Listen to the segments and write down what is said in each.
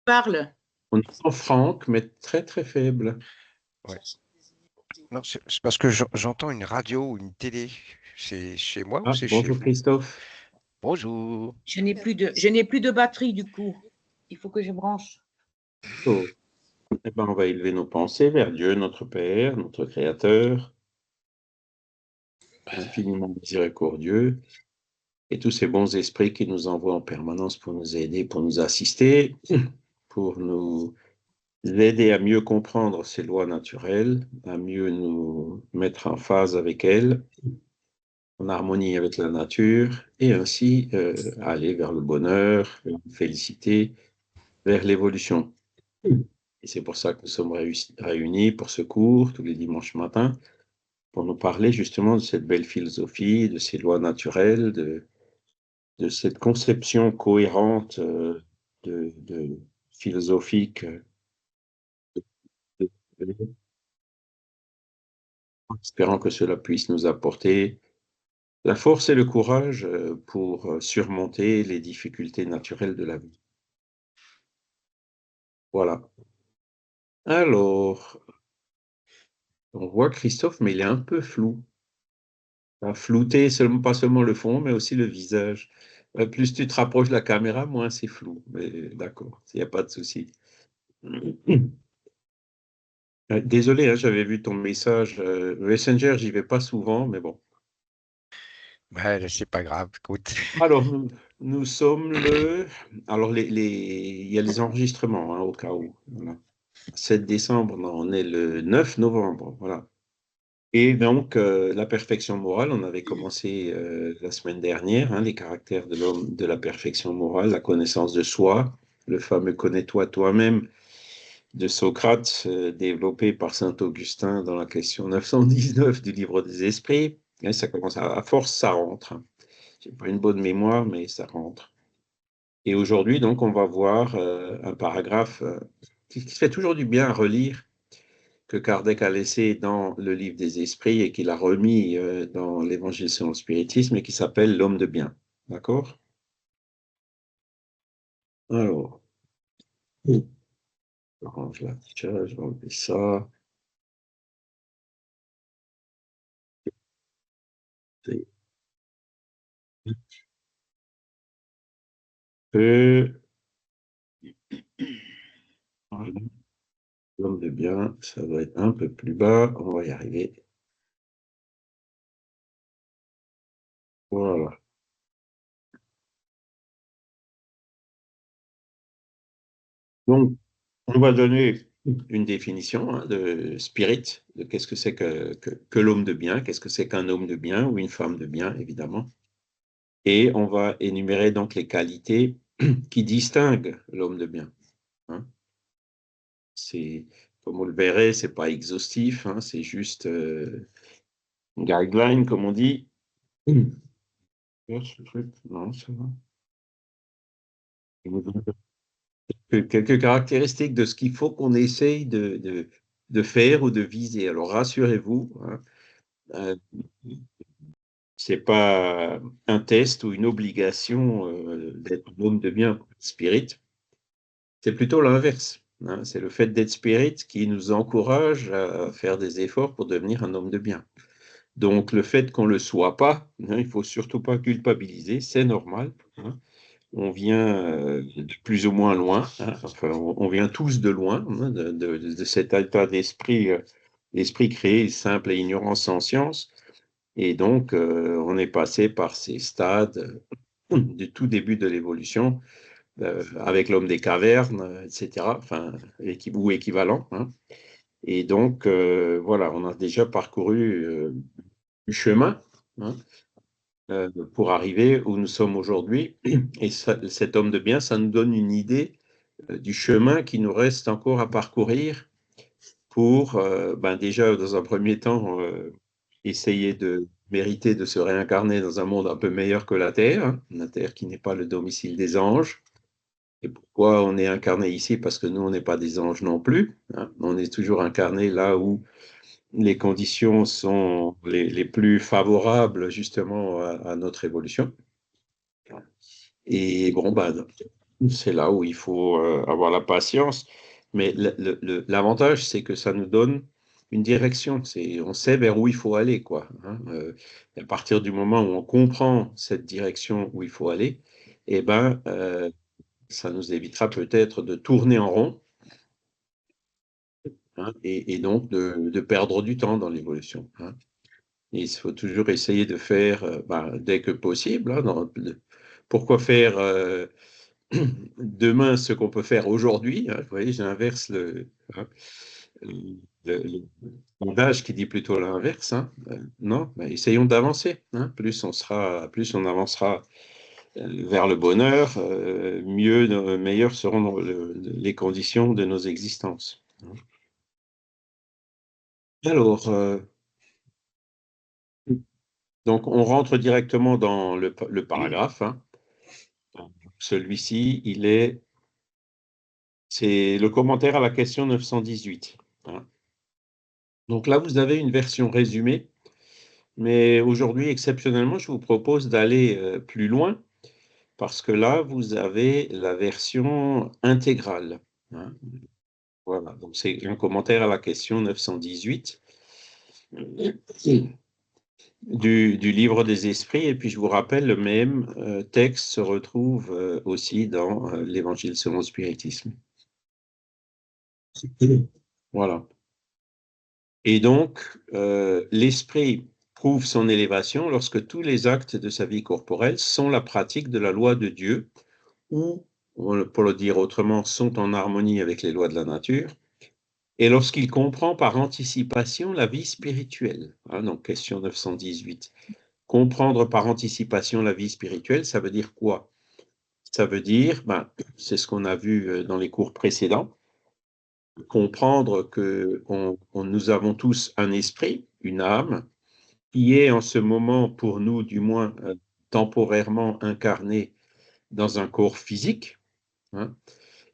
Parle. On entend Franck, mais très très faible. Ouais. Non, c'est parce que j'entends une radio ou une télé. C'est chez moi ou Ah, c'est chez bonjour vous? Christophe. Bonjour. Je n'ai plus de batterie du coup. Il faut que je branche. Oh. Eh ben, on va élever nos pensées vers Dieu, notre Père, notre Créateur, infiniment miséricordieux, et tous ces bons esprits qui nous envoient en permanence pour nous aider, pour nous assister, pour nous aider à mieux comprendre ces lois naturelles, à mieux nous mettre en phase avec elles, en harmonie avec la nature, et ainsi aller vers le bonheur, vers la félicité, vers l'évolution. Et c'est pour ça que nous sommes réunis pour ce cours tous les dimanches matins, pour nous parler justement de cette belle philosophie, de ces lois naturelles, de cette conception cohérente philosophique, en espérant que cela puisse nous apporter la force et le courage pour surmonter les difficultés naturelles de la vie. Voilà. Alors, on voit Christophe, mais il est un peu flou. Flouté, pas seulement le fond, mais aussi le visage. Plus tu te rapproches de la caméra, moins c'est flou. Mais d'accord, il n'y a pas de souci. Désolé, hein, j'avais vu ton message. Messenger, j'y vais pas souvent, mais bon. Ouais, c'est pas grave, écoute. Alors, nous sommes le. Alors, il y a les enregistrements, hein, au cas où. Voilà. 7 décembre, non, on est le 9 novembre. Voilà. Et donc, la perfection morale, on avait commencé la semaine dernière, hein, les caractères de l'homme, de la perfection morale, la connaissance de soi, le fameux connais-toi toi-même de Socrate, développé par saint Augustin dans la question 919 du livre des esprits. Et ça commence à force, ça rentre. J'ai pas une bonne mémoire, mais ça rentre. Et aujourd'hui, donc, on va voir un paragraphe qui fait toujours du bien à relire, que Kardec a laissé dans le livre des esprits et qu'il a remis dans l'Évangile selon le spiritisme et qui s'appelle l'homme de bien. D'accord? Alors, je range là déjà, je vais enlever ça. C'est peu. L'homme de bien, ça doit être un peu plus bas. On va y arriver. Voilà. Donc, on va donner une définition hein, de spirit, de qu'est-ce que c'est que l'homme de bien, qu'est-ce que c'est qu'un homme de bien ou une femme de bien, évidemment. Et on va énumérer donc les qualités qui distinguent l'homme de bien. Hein. C'est, comme vous le verrez, c'est pas exhaustif, hein, c'est juste une guideline, comme on dit. Ce truc, non, ça va. Quelques caractéristiques de ce qu'il faut qu'on essaye de faire ou de viser. Alors rassurez-vous, hein, euh, c'est pas un test ou une obligation d'être un homme de bien spirit, c'est plutôt l'inverse. Hein. C'est le fait d'être spirit qui nous encourage à faire des efforts pour devenir un homme de bien. Donc le fait qu'on ne le soit pas, hein, il ne faut surtout pas culpabiliser, c'est normal. Hein. On vient de plus ou moins loin, hein. Enfin, on vient tous de loin hein, de cet état d'esprit, l'esprit créé simple et ignorant sans science. Et donc, on est passé par ces stades du tout début de l'évolution, avec l'homme des cavernes, etc., enfin, ou équivalent. Hein. Et donc, voilà, on a déjà parcouru du chemin hein, pour arriver où nous sommes aujourd'hui. Et cet homme de bien, ça nous donne une idée du chemin qui nous reste encore à parcourir pour, ben déjà, dans un premier temps, essayer de mériter de se réincarner dans un monde un peu meilleur que hein, la Terre qui n'est pas le domicile des anges. Et pourquoi on est incarné ici? Parce que nous, on n'est pas des anges non plus. Hein. On est toujours incarné là où les conditions sont les plus favorables justement à notre évolution. Et bon, bah, c'est là où il faut avoir la patience. Mais l'avantage, c'est que ça nous donne une direction. On sait vers où il faut aller, quoi. Hein. À partir du moment où on comprend cette direction où il faut aller, eh ben, ça nous évitera peut-être de tourner en rond, hein, et donc de perdre du temps dans l'évolution. Hein. Il faut toujours essayer de faire dès que possible. Hein, pourquoi faire demain ce qu'on peut faire aujourd'hui? Hein, vous voyez, j'inverse hein, l'adage qui dit plutôt l'inverse. Hein. Non, mais essayons d'avancer. Hein. Plus on avancera vers le bonheur, meilleures seront les conditions de nos existences. Alors, donc on rentre directement dans le paragraphe. Hein. Celui-ci, c'est le commentaire à la question 918. Hein. Donc là, vous avez une version résumée, mais aujourd'hui, exceptionnellement, je vous propose d'aller plus loin, parce que là, vous avez la version intégrale. Hein. Voilà, donc c'est un commentaire à la question 918 du livre des esprits, et puis je vous rappelle, le même texte se retrouve aussi dans l'Évangile selon le spiritisme. Voilà. Et donc, l'esprit prouve son élévation lorsque tous les actes de sa vie corporelle sont la pratique de la loi de Dieu, ou, pour le dire autrement, sont en harmonie avec les lois de la nature, et lorsqu'il comprend par anticipation la vie spirituelle. Hein, donc, question 918. Comprendre par anticipation la vie spirituelle, ça veut dire quoi? Ça veut dire, c'est ce qu'on a vu dans les cours précédents, comprendre que nous avons tous un esprit, une âme, qui est en ce moment, pour nous du moins, temporairement incarné dans un corps physique, hein,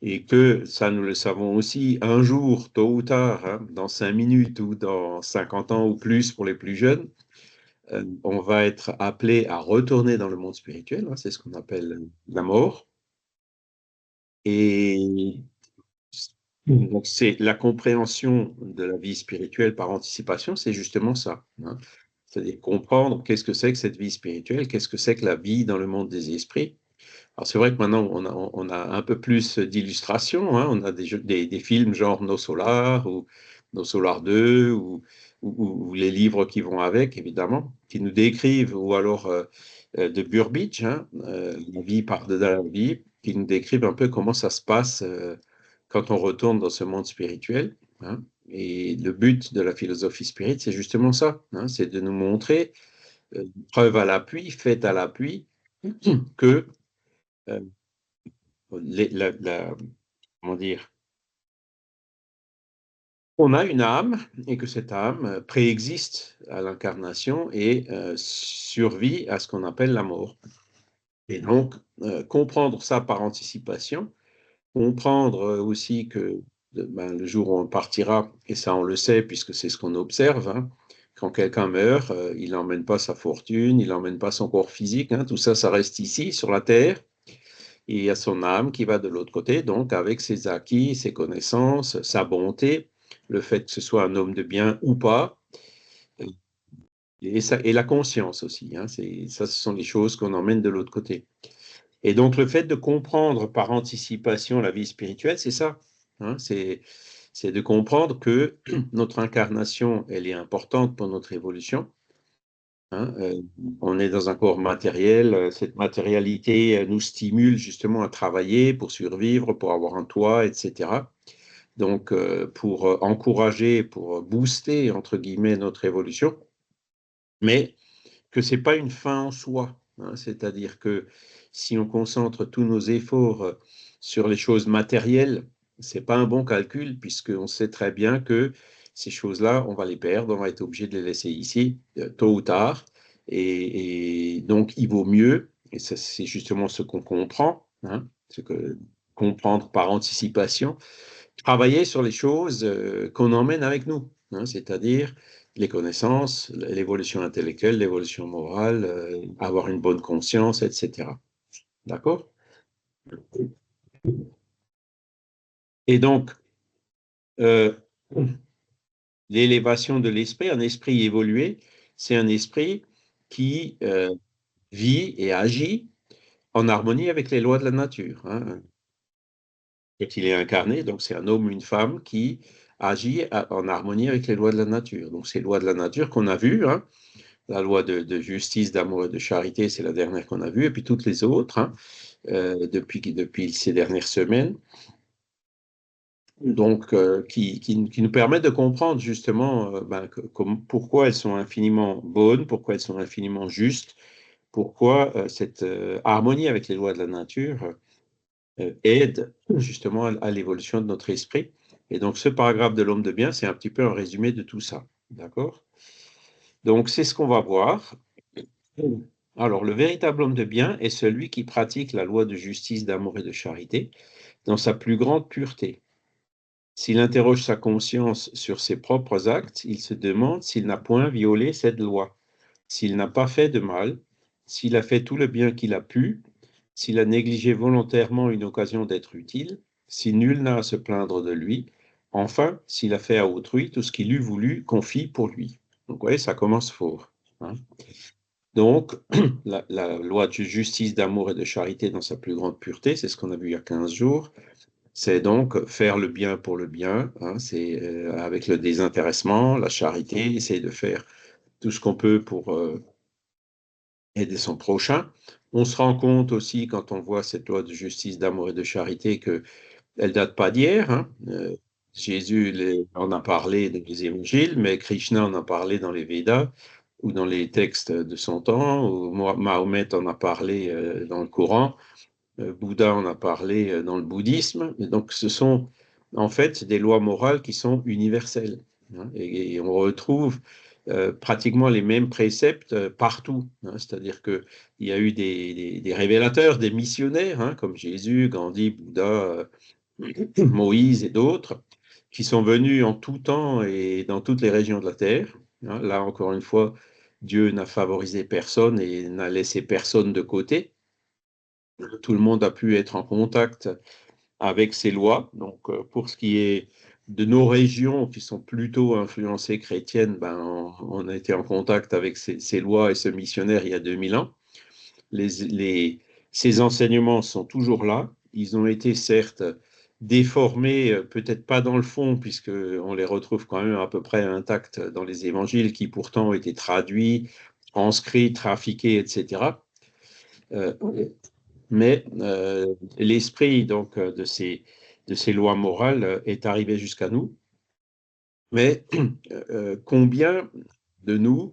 et que, ça nous le savons aussi, un jour, tôt ou tard, hein, dans 5 minutes ou dans 50 ans ou plus pour les plus jeunes, on va être appelé à retourner dans le monde spirituel, hein, c'est ce qu'on appelle la mort. Et donc, c'est la compréhension de la vie spirituelle par anticipation, c'est justement ça. Hein. C'est-à-dire comprendre qu'est-ce que c'est que cette vie spirituelle, qu'est-ce que c'est que la vie dans le monde des esprits. Alors, c'est vrai que maintenant, on a un peu plus d'illustrations. Hein. On a des films genre Nos Solar ou Nos Solar 2 ou les livres qui vont avec, évidemment, qui nous décrivent, ou alors de Burbidge, hein, la vie par-delà la vie, qui nous décrivent un peu comment ça se passe quand on retourne dans ce monde spirituel. Hein. Et le but de la philosophie spirit, c'est justement ça, hein, c'est de nous montrer, preuve à l'appui, fait à l'appui, que euh, comment dire, on a une âme et que cette âme préexiste à l'incarnation et survit à ce qu'on appelle la mort. Et donc, comprendre ça par anticipation, comprendre aussi que le jour où on partira, et ça on le sait puisque c'est ce qu'on observe, hein, quand quelqu'un meurt, il n'emmène pas sa fortune, il n'emmène pas son corps physique, hein, tout ça, ça reste ici, sur la terre, et il y a son âme qui va de l'autre côté, donc avec ses acquis, ses connaissances, sa bonté, le fait que ce soit un homme de bien ou pas, et la conscience aussi, hein, ça, ce sont les choses qu'on emmène de l'autre côté. Et donc, le fait de comprendre par anticipation la vie spirituelle, c'est ça. Hein, c'est de comprendre que notre incarnation, elle est importante pour notre évolution. Hein, on est dans un corps matériel. Cette matérialité nous stimule justement à travailler pour survivre, pour avoir un toit, etc. Donc, pour encourager, pour booster, entre guillemets, notre évolution. Mais que ce n'est pas une fin en soi. Hein, c'est-à-dire que si on concentre tous nos efforts sur les choses matérielles, ce n'est pas un bon calcul, puisqu'on sait très bien que ces choses-là, on va les perdre, on va être obligé de les laisser ici, tôt ou tard. Et donc, il vaut mieux, et c'est justement ce qu'on comprend, hein, ce que comprendre par anticipation, travailler sur les choses qu'on emmène avec nous, hein, c'est-à-dire les connaissances, l'évolution intellectuelle, l'évolution morale, avoir une bonne conscience, etc. D'accord? Et donc, l'élévation de l'esprit, un esprit évolué, c'est un esprit qui vit et agit en harmonie avec les lois de la nature. Hein. Quand il est incarné, donc c'est un homme ou une femme qui agit en harmonie avec les lois de la nature. Donc ces lois de la nature qu'on a vues, hein, la loi de justice, d'amour et de charité, c'est la dernière qu'on a vue, et puis toutes les autres, hein, depuis ces dernières semaines, donc qui nous permettent de comprendre justement pourquoi elles sont infiniment bonnes, pourquoi elles sont infiniment justes, pourquoi cette harmonie avec les lois de la nature aide justement à l'évolution de notre esprit. Et donc ce paragraphe de l'homme de bien, c'est un petit peu un résumé de tout ça. D'accord? Donc c'est ce qu'on va voir. Alors le véritable homme de bien est celui qui pratique la loi de justice, d'amour et de charité dans sa plus grande pureté. S'il interroge sa conscience sur ses propres actes, il se demande s'il n'a point violé cette loi, s'il n'a pas fait de mal, s'il a fait tout le bien qu'il a pu, s'il a négligé volontairement une occasion d'être utile, si nul n'a à se plaindre de lui, enfin, s'il a fait à autrui tout ce qu'il eût voulu qu'on fît pour lui. Donc, vous voyez, ça commence fort. Hein. Donc, la loi de justice, d'amour et de charité dans sa plus grande pureté, c'est ce qu'on a vu il y a 15 jours, c'est donc faire le bien pour le bien, hein, c'est avec le désintéressement, la charité, essayer de faire tout ce qu'on peut pour aider son prochain. On se rend compte aussi, quand on voit cette loi de justice, d'amour et de charité, qu'elle ne date pas d'hier. Hein. Jésus en a parlé dans les évangiles, mais Krishna en a parlé dans les Védas ou dans les textes de son temps, ou Mahomet en a parlé dans le Coran. Bouddha en a parlé dans le bouddhisme. Et donc, ce sont en fait des lois morales qui sont universelles. Hein, et on retrouve pratiquement les mêmes préceptes partout. Hein, c'est-à-dire qu'il y a eu des révélateurs, des missionnaires, hein, comme Jésus, Gandhi, Bouddha, Moïse et d'autres, qui sont venus en tout temps et dans toutes les régions de la Terre. Hein, là, encore une fois, Dieu n'a favorisé personne et n'a laissé personne de côté. Tout le monde a pu être en contact avec ces lois. Donc, pour ce qui est de nos régions qui sont plutôt influencées chrétiennes, on a été en contact avec ces lois et ce missionnaire il y a 2000 ans. Ces enseignements sont toujours là. Ils ont été certes déformés, peut-être pas dans le fond, puisqu'on les retrouve quand même à peu près intacts dans les évangiles qui pourtant ont été traduits, transcrits, trafiqués, etc. Mais l'esprit donc de ces lois morales est arrivé jusqu'à nous. Mais combien de nous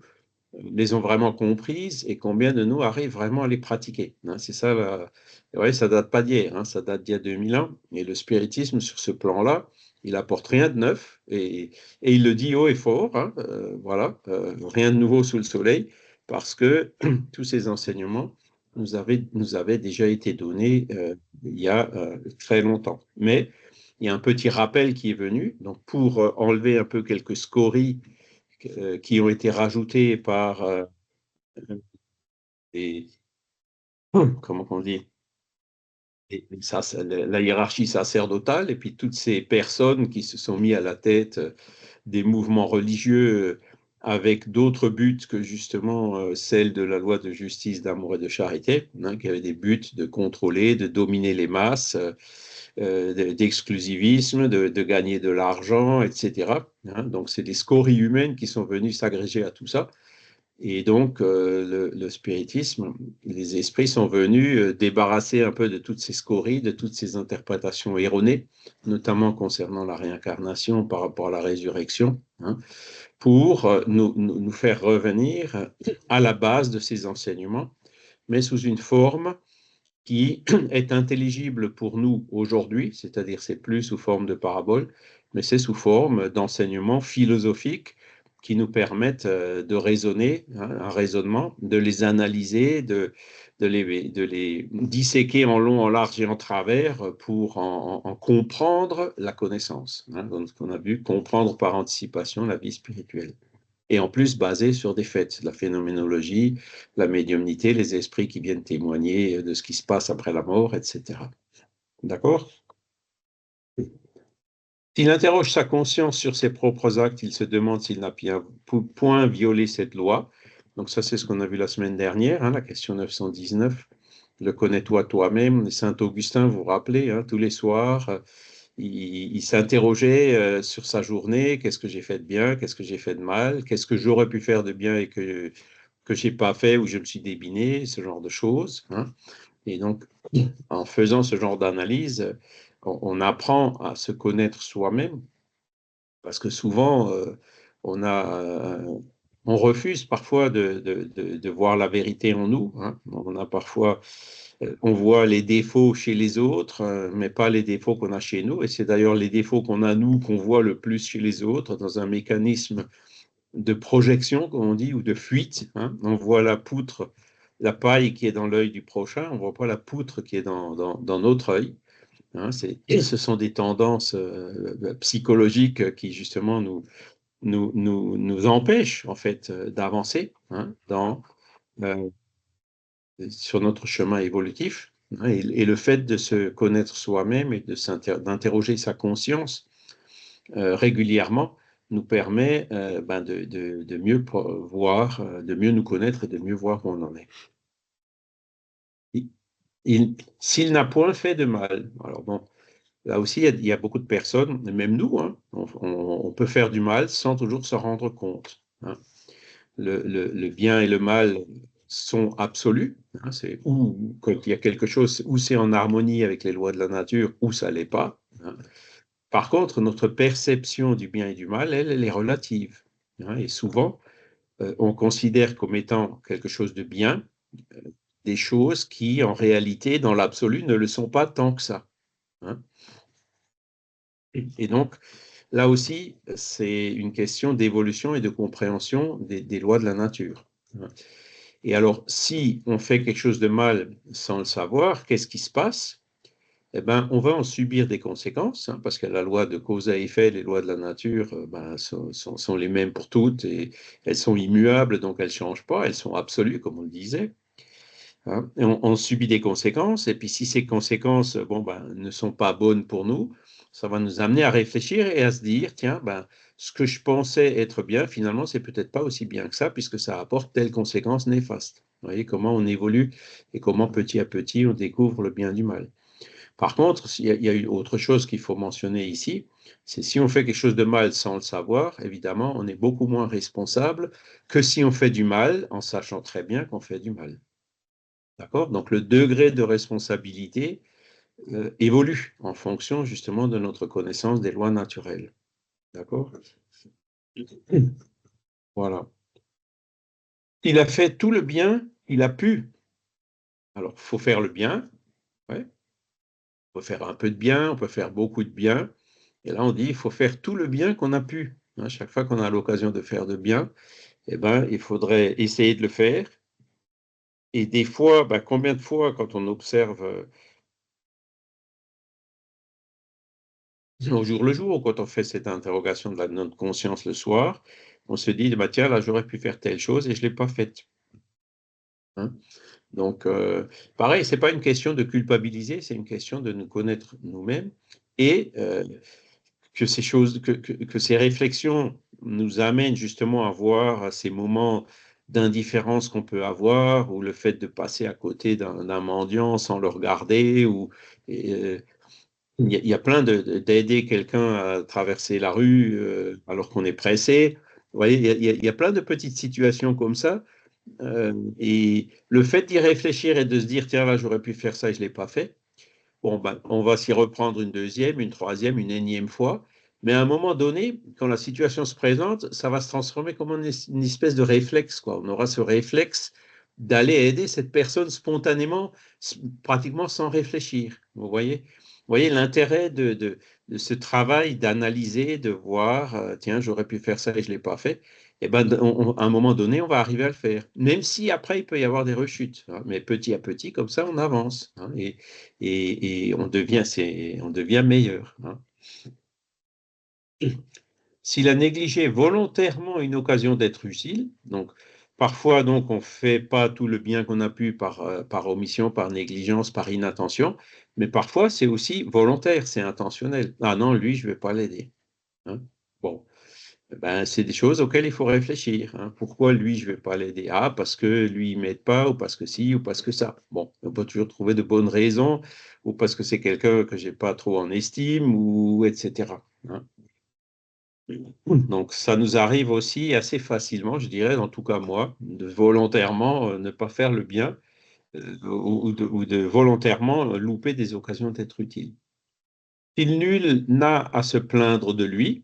les ont vraiment comprises et combien de nous arrivent vraiment à les pratiquer, hein, c'est ça. Ouais, ça date pas d'hier, hein, ça date d'il y a 2000 ans. Et le spiritisme, sur ce plan-là, il apporte rien de neuf et il le dit haut et fort. Hein, voilà, rien de nouveau sous le soleil, parce que tous ces enseignements nous avaient déjà été donnés il y a très longtemps. Mais il y a un petit rappel qui est venu, donc pour enlever un peu quelques scories qui ont été rajoutées par comment on dit, la hiérarchie sacerdotale, et puis toutes ces personnes qui se sont mis à la tête des mouvements religieux avec d'autres buts que justement celle de la loi de justice, d'amour et de charité, hein, qui avait des buts de contrôler, de dominer les masses, d'exclusivisme, de gagner de l'argent, etc. Hein. Donc c'est des scories humaines qui sont venues s'agréger à tout ça. Et donc, le spiritisme, les esprits sont venus débarrasser un peu de toutes ces scories, de toutes ces interprétations erronées, notamment concernant la réincarnation par rapport à la résurrection, hein, pour nous faire revenir à la base de ces enseignements, mais sous une forme qui est intelligible pour nous aujourd'hui, c'est-à-dire c'est plus sous forme de parabole, mais c'est sous forme d'enseignements philosophiques qui nous permettent de raisonner, hein, un raisonnement, de les analyser, de les disséquer en long, en large et en travers pour en comprendre la connaissance. Hein, donc, ce qu'on a vu, comprendre par anticipation la vie spirituelle. Et en plus basé sur des faits, la phénoménologie, la médiumnité, les esprits qui viennent témoigner de ce qui se passe après la mort, etc. D'accord? S'il interroge sa conscience sur ses propres actes, il se demande s'il n'a point violé cette loi. Donc ça, c'est ce qu'on a vu la semaine dernière, hein, la question 919. Le connais-toi toi-même. Saint Augustin, vous vous rappelez, hein, tous les soirs, il s'interrogeait sur sa journée. Qu'est-ce que j'ai fait de bien? Qu'est-ce que j'ai fait de mal? Qu'est-ce que j'aurais pu faire de bien et que je n'ai pas fait ou je me suis débiné? Ce genre de choses, hein. Et donc, en faisant ce genre d'analyse, on apprend à se connaître soi-même, parce que souvent, on refuse parfois de voir la vérité en nous, hein. On a parfois, on voit les défauts chez les autres, mais pas les défauts qu'on a chez nous. Et c'est d'ailleurs les défauts qu'on a nous qu'on voit le plus chez les autres, dans un mécanisme de projection, comme on dit, ou de fuite, hein. On voit la poutre, la paille qui est dans l'œil du prochain, on ne voit pas la poutre qui est dans notre œil, hein. Ce sont des tendances psychologiques qui, justement, nous empêchent, en fait, d'avancer, hein, sur notre chemin évolutif, hein. Et le fait de se connaître soi-même et d'interroger sa conscience régulièrement nous permet de mieux voir, de mieux nous connaître et de mieux voir où on en est. S'il n'a point fait de mal, alors bon, là aussi il y a beaucoup de personnes, même nous, hein, on peut faire du mal sans toujours se rendre compte, hein. Le bien et le mal sont absolus, hein, c'est ou quand il y a quelque chose, ou c'est en harmonie avec les lois de la nature, ou ça l'est pas, hein. Par contre, notre perception du bien et du mal, elle est relative, hein, et souvent, on considère comme étant quelque chose de bien des choses qui, en réalité, dans l'absolu, ne le sont pas tant que ça, hein. Et donc, là aussi, c'est une question d'évolution et de compréhension des lois de la nature, hein. Et alors, si on fait quelque chose de mal sans le savoir, qu'est-ce qui se passe? Eh ben, on va en subir des conséquences, hein, parce que la loi de cause à effet, les lois de la nature, sont les mêmes pour toutes et elles sont immuables, donc elles ne changent pas, elles sont absolues, comme on le disait, hein. Et on subit des conséquences, et puis si ces conséquences ne sont pas bonnes pour nous, ça va nous amener à réfléchir et à se dire, tiens, ce que je pensais être bien, finalement, c'est peut-être pas aussi bien que ça, puisque ça apporte telle conséquence néfaste. Vous voyez comment on évolue et comment petit à petit on découvre le bien du mal. Par contre, il y a une autre chose qu'il faut mentionner ici, c'est si on fait quelque chose de mal sans le savoir, évidemment, on est beaucoup moins responsable que si on fait du mal en sachant très bien qu'on fait du mal. D'accord? Donc le degré de responsabilité évolue en fonction justement de notre connaissance des lois naturelles. D'accord? Voilà. Il a fait tout le bien, il a pu. Alors, il faut faire le bien, ouais. On peut faire un peu de bien, on peut faire beaucoup de bien. Et là, on dit, il faut faire tout le bien qu'on a pu, hein. Chaque fois qu'on a l'occasion de faire de bien, eh ben, il faudrait essayer de le faire. Et des fois, combien de fois, quand on observe au jour le jour, quand on fait cette interrogation de notre conscience le soir, on se dit, tiens, là, j'aurais pu faire telle chose et je ne l'ai pas faite, hein. Donc, pareil, ce n'est pas une question de culpabiliser, c'est une question de nous connaître nous-mêmes et que ces choses, que ces réflexions nous amènent justement à voir ces moments d'indifférence qu'on peut avoir, ou le fait de passer à côté d'un mendiant sans le regarder, ou il y a plein d'aider quelqu'un à traverser la rue alors qu'on est pressé. Vous voyez, il y a plein de petites situations comme ça. Et le fait d'y réfléchir et de se dire, tiens, là, j'aurais pu faire ça et je ne l'ai pas fait. Bon, on va s'y reprendre une deuxième, une troisième, une énième fois. Mais à un moment donné, quand la situation se présente, ça va se transformer comme une espèce de réflexe, quoi. On aura ce réflexe d'aller aider cette personne spontanément, pratiquement sans réfléchir. Vous voyez l'intérêt de ce travail d'analyser, de voir, tiens, j'aurais pu faire ça et je ne l'ai pas fait. Et à un moment donné, on va arriver à le faire. Même si après, il peut y avoir des rechutes, hein, mais petit à petit, comme ça, on avance, hein, et on devient meilleur, hein. S'il a négligé volontairement une occasion d'être utile, donc parfois donc on ne fait pas tout le bien qu'on a pu par omission, par négligence, par inattention, mais parfois c'est aussi volontaire, c'est intentionnel. Ah non, lui, je ne vais pas l'aider. hein. Bon, ben, c'est des choses auxquelles il faut réfléchir, hein. Pourquoi lui, je ne vais pas l'aider? Ah, parce que lui, il ne m'aide pas, ou parce que si, ou parce que ça. Bon, on peut toujours trouver de bonnes raisons, ou parce que c'est quelqu'un que je n'ai pas trop en estime, ou etc., hein. Donc, ça nous arrive aussi assez facilement, je dirais, en tout cas moi, de volontairement ne pas faire le bien, ou de volontairement louper des occasions d'être utile. Si nul n'a à se plaindre de lui,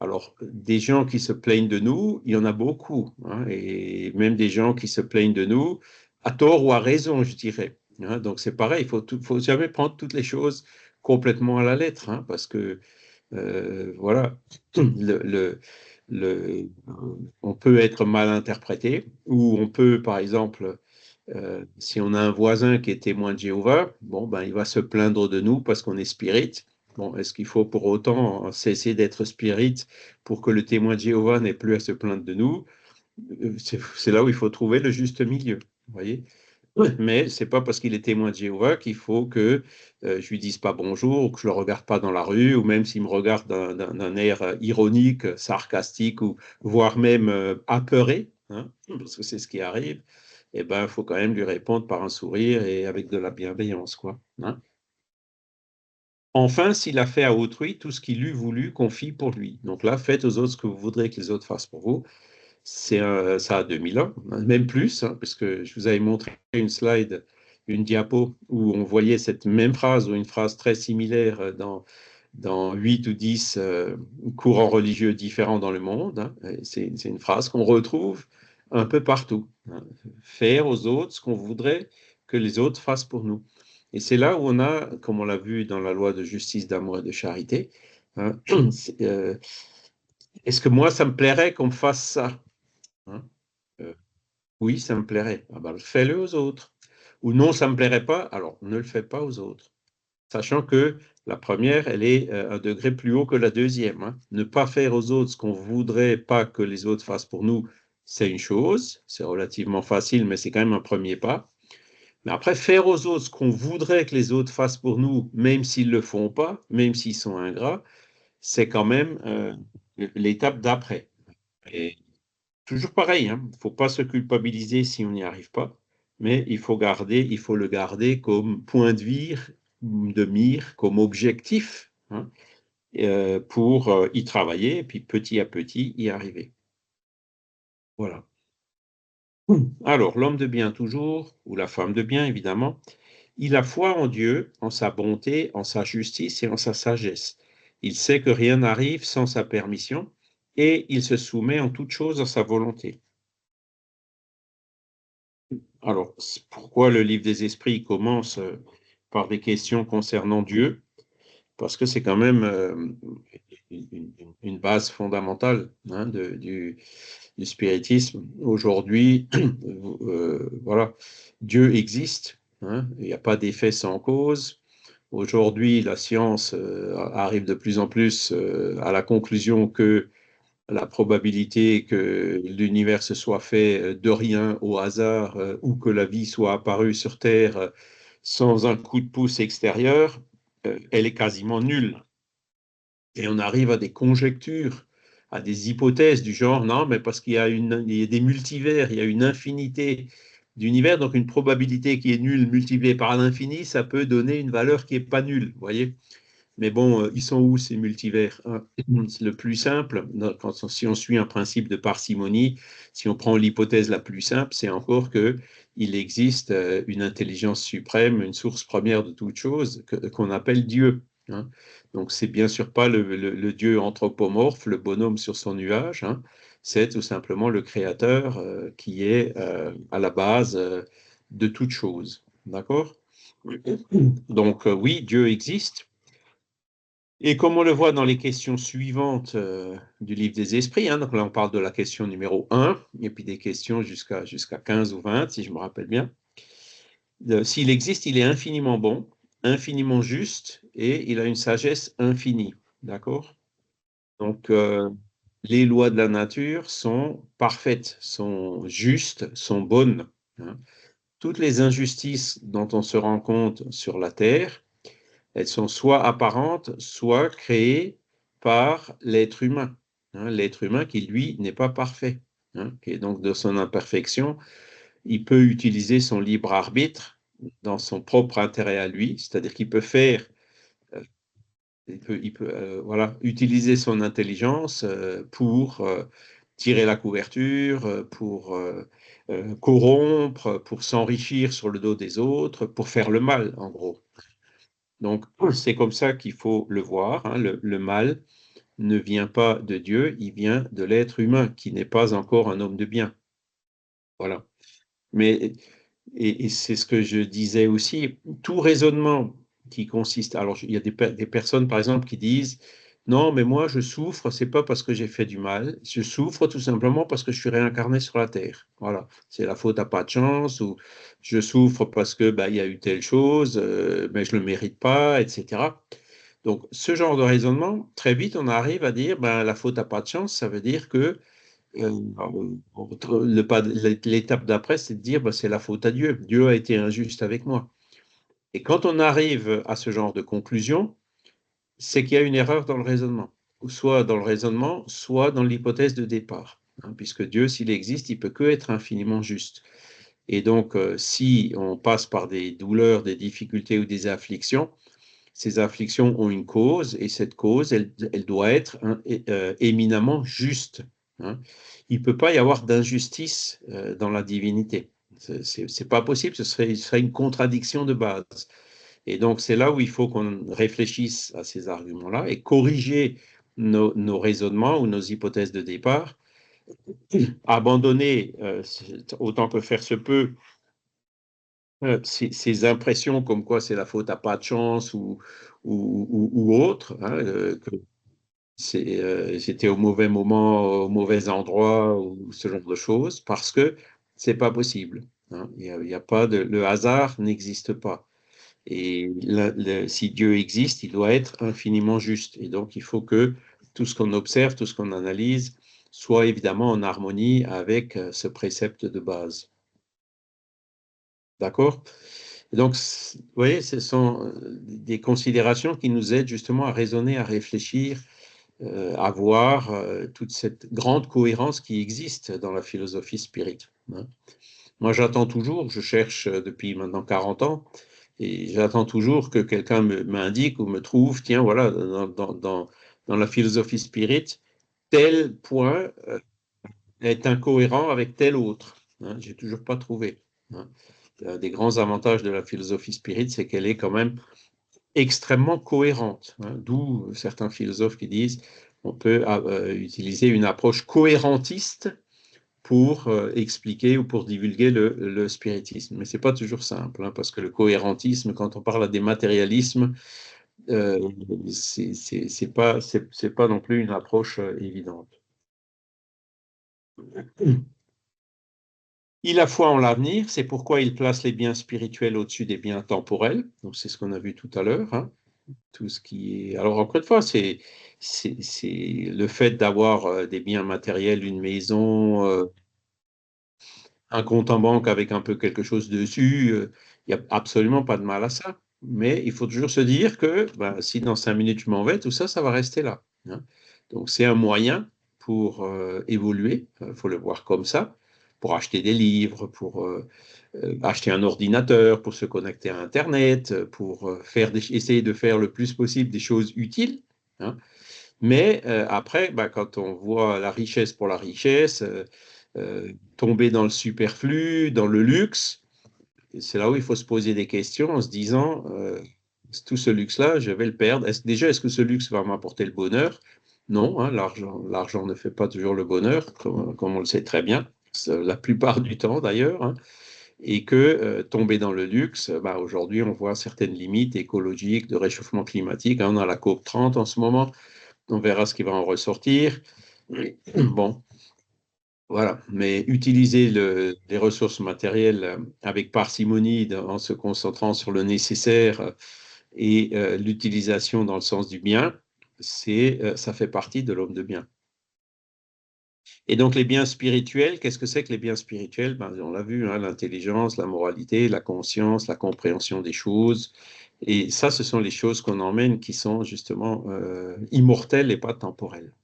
alors des gens qui se plaignent de nous, il y en a beaucoup, hein, et même des gens qui se plaignent de nous, à tort ou à raison, je dirais, hein. Donc c'est pareil, faut jamais prendre toutes les choses complètement à la lettre, hein, parce que voilà, le, on peut être mal interprété, ou on peut, par exemple, si on a un voisin qui est témoin de Jéhovah, bon, ben, il va se plaindre de nous parce qu'on est spirit. Bon, est-ce qu'il faut pour autant cesser d'être spirit pour que le témoin de Jéhovah n'ait plus à se plaindre de nous? C'est là où il faut trouver le juste milieu, vous voyez? Mais c'est pas parce qu'il est témoin de Jéhovah qu'il faut que je lui dise pas bonjour, ou que je le regarde pas dans la rue, ou même s'il me regarde d'un air ironique, sarcastique, ou voire même apeuré, hein, parce que c'est ce qui arrive. Eh ben, il faut quand même lui répondre par un sourire et avec de la bienveillance, quoi, hein. Enfin, s'il a fait à autrui tout ce qu'il eût voulu qu'on fît pour lui. Donc là, faites aux autres ce que vous voudrez que les autres fassent pour vous. Ça a 2000 ans, même plus, hein, parce que je vous avais montré une slide, une diapo, où on voyait cette même phrase, ou une phrase très similaire dans 8 ou 10 courants religieux différents dans le monde, hein. C'est une phrase qu'on retrouve un peu partout, hein. Faire aux autres ce qu'on voudrait que les autres fassent pour nous. Et c'est là où on a, comme on l'a vu dans la loi de justice, d'amour et de charité, hein, est-ce que moi, ça me plairait qu'on me fasse ça, hein? Oui, ça me plairait. Ah ben, fais-le aux autres. Ou non, ça ne me plairait pas, alors ne le fais pas aux autres. Sachant que la première, elle est un degré plus haut que la deuxième, hein. Ne pas faire aux autres ce qu'on ne voudrait pas que les autres fassent pour nous, c'est une chose. C'est relativement facile, mais c'est quand même un premier pas. Mais après, faire aux autres ce qu'on voudrait que les autres fassent pour nous, même s'ils ne le font pas, même s'ils sont ingrats, c'est quand même l'étape d'après. Et toujours pareil, hein, il ne faut pas se culpabiliser si on n'y arrive pas, mais il faut le garder comme point de mire, comme objectif, hein, pour y travailler et puis petit à petit y arriver. Voilà. Alors, l'homme de bien toujours, ou la femme de bien évidemment, il a foi en Dieu, en sa bonté, en sa justice et en sa sagesse. Il sait que rien n'arrive sans sa permission et il se soumet en toute chose à sa volonté. Alors, pourquoi le livre des esprits commence par des questions concernant Dieu? Parce que c'est quand même une base fondamentale, hein, du spiritisme. Aujourd'hui, voilà, Dieu existe, hein, il n'y a pas d'effet sans cause. Aujourd'hui, la science arrive de plus en plus à la conclusion que la probabilité que l'univers se soit fait de rien au hasard, ou que la vie soit apparue sur Terre sans un coup de pouce extérieur, elle est quasiment nulle. Et on arrive à des conjectures, à des hypothèses du genre, non, mais parce qu'il y a des multivers, il y a une infinité d'univers, donc une probabilité qui est nulle multipliée par l'infini, ça peut donner une valeur qui n'est pas nulle, vous voyez. Mais bon, ils sont où ces multivers? Le plus simple, si on suit un principe de parcimonie, si on prend l'hypothèse la plus simple, c'est encore qu'il existe une intelligence suprême, une source première de toute chose, qu'on appelle Dieu, hein. Donc, c'est bien sûr pas le Dieu anthropomorphe, le bonhomme sur son nuage, hein. C'est tout simplement le Créateur qui est à la base de toute chose. D'accord? Donc, oui, Dieu existe. Et comme on le voit dans les questions suivantes du livre des esprits, hein, donc là on parle de la question numéro 1, et puis des questions jusqu'à 15 ou 20, si je me rappelle bien. S'il existe, il est infiniment bon, infiniment juste, et il a une sagesse infinie. D'accord? Donc, les lois de la nature sont parfaites, sont justes, sont bonnes, hein. Toutes les injustices dont on se rend compte sur la Terre, elles sont soit apparentes, soit créées par l'être humain. L'être humain qui, lui, n'est pas parfait. Qui est donc de son imperfection, il peut utiliser son libre arbitre dans son propre intérêt à lui, c'est-à-dire qu'il peut faire, voilà, utiliser son intelligence pour tirer la couverture, pour corrompre, pour s'enrichir sur le dos des autres, pour faire le mal, en gros. Donc, c'est comme ça qu'il faut le voir. Le mal ne vient pas de Dieu, il vient de l'être humain qui n'est pas encore un homme de bien. Voilà. Mais, et c'est ce que je disais aussi, tout raisonnement qui consiste. Alors, il y a des personnes, par exemple, qui disent non, mais moi, je souffre, c'est pas parce que j'ai fait du mal, je souffre tout simplement parce que je suis réincarné sur la terre. Voilà, c'est la faute à pas de chance, ou je souffre parce que il y a eu telle chose, mais je le mérite pas, etc. Donc, ce genre de raisonnement, très vite, on arrive à dire la faute à pas de chance, ça veut dire que l'étape d'après, c'est de dire c'est la faute à Dieu. Dieu a été injuste avec moi. Et quand on arrive à ce genre de conclusion, c'est qu'il y a une erreur dans le raisonnement, soit dans le raisonnement, soit dans l'hypothèse de départ. Puisque Dieu, s'il existe, il peut que être infiniment juste. Et donc, si on passe par des douleurs, des difficultés ou des afflictions, ces afflictions ont une cause, et cette cause, elle doit être éminemment juste. Il ne peut pas y avoir d'injustice dans la divinité. Ce n'est pas possible, ce serait une contradiction de base. Et donc, c'est là où il faut qu'on réfléchisse à ces arguments-là et corriger nos raisonnements ou nos hypothèses de départ, abandonner, autant que faire se peut, ces impressions comme quoi c'est la faute à pas de chance ou autre, que j'étais au mauvais moment, au mauvais endroit, ou ce genre de choses, parce que c'est pas possible. Il y a pas le hasard n'existe pas. Et si Dieu existe, il doit être infiniment juste. Et donc, il faut que tout ce qu'on observe, tout ce qu'on analyse, soit évidemment en harmonie avec ce précepte de base. D'accord? Donc, vous voyez, ce sont des considérations qui nous aident justement à raisonner, à réfléchir, à voir toute cette grande cohérence qui existe dans la philosophie spirite. Moi, j'attends toujours, je cherche depuis maintenant 40 ans, et j'attends toujours que quelqu'un m'indique ou me trouve, tiens, voilà, dans la philosophie spirite, tel point est incohérent avec tel autre. J'ai toujours pas trouvé. Des grands avantages de la philosophie spirite, c'est qu'elle est quand même extrêmement cohérente. D'où certains philosophes qui disent on peut utiliser une approche cohérentiste pour expliquer ou pour divulguer le spiritisme. Mais ce n'est pas toujours simple, parce que le cohérentisme, quand on parle à des matérialismes, c'est pas non plus une approche évidente. Il a foi en l'avenir, c'est pourquoi il place les biens spirituels au-dessus des biens temporels. Donc c'est ce qu'on a vu tout à l'heure. Tout ce qui est. Alors encore une fois, c'est le fait d'avoir des biens matériels, une maison, un compte en banque avec un peu quelque chose dessus, il n'y a absolument pas de mal à ça. Mais il faut toujours se dire que si dans 5 minutes je m'en vais, tout ça, ça va rester là. Donc c'est un moyen pour évoluer, il faut le voir comme ça, pour acheter des livres, pour acheter un ordinateur, pour se connecter à Internet, pour essayer de faire le plus possible des choses utiles. Mais après, quand on voit la richesse pour la richesse, tomber dans le superflu, dans le luxe, c'est là où il faut se poser des questions en se disant, tout ce luxe-là, je vais le perdre. Est-ce que ce luxe va m'apporter le bonheur? Non, l'argent ne fait pas toujours le bonheur, comme on le sait très bien, la plupart du temps d'ailleurs. Et que tomber dans le luxe, aujourd'hui, on voit certaines limites écologiques de réchauffement climatique. On a la COP 30 en ce moment. On verra ce qui va en ressortir. Bon, voilà. Mais utiliser les ressources matérielles avec parcimonie en se concentrant sur le nécessaire et l'utilisation dans le sens du bien, ça fait partie de l'homme de bien. Et donc les biens spirituels, qu'est-ce que c'est que les biens spirituels? On l'a vu, l'intelligence, la moralité, la conscience, la compréhension des choses Et ça, ce sont les choses qu'on emmène qui sont justement immortelles et pas temporelles.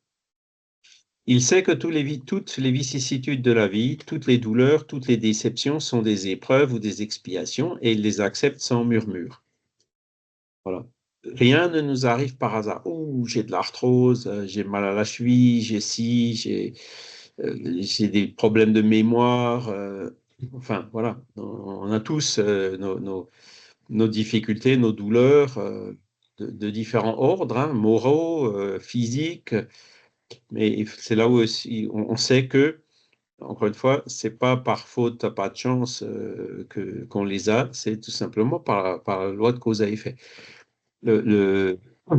Il sait que toutes les vicissitudes de la vie, toutes les douleurs, toutes les déceptions sont des épreuves ou des expiations et il les accepte sans murmure. Voilà. Rien ne nous arrive par hasard. Oh, j'ai de l'arthrose, j'ai mal à la cheville, j'ai ci, j'ai des problèmes de mémoire. Enfin, voilà. On a tous nos difficultés, nos douleurs de différents ordres, hein, moraux, physiques. Mais c'est là où aussi on sait que, encore une fois, c'est pas par faute, pas de chance qu'on les a, c'est tout simplement par la loi de cause à effet.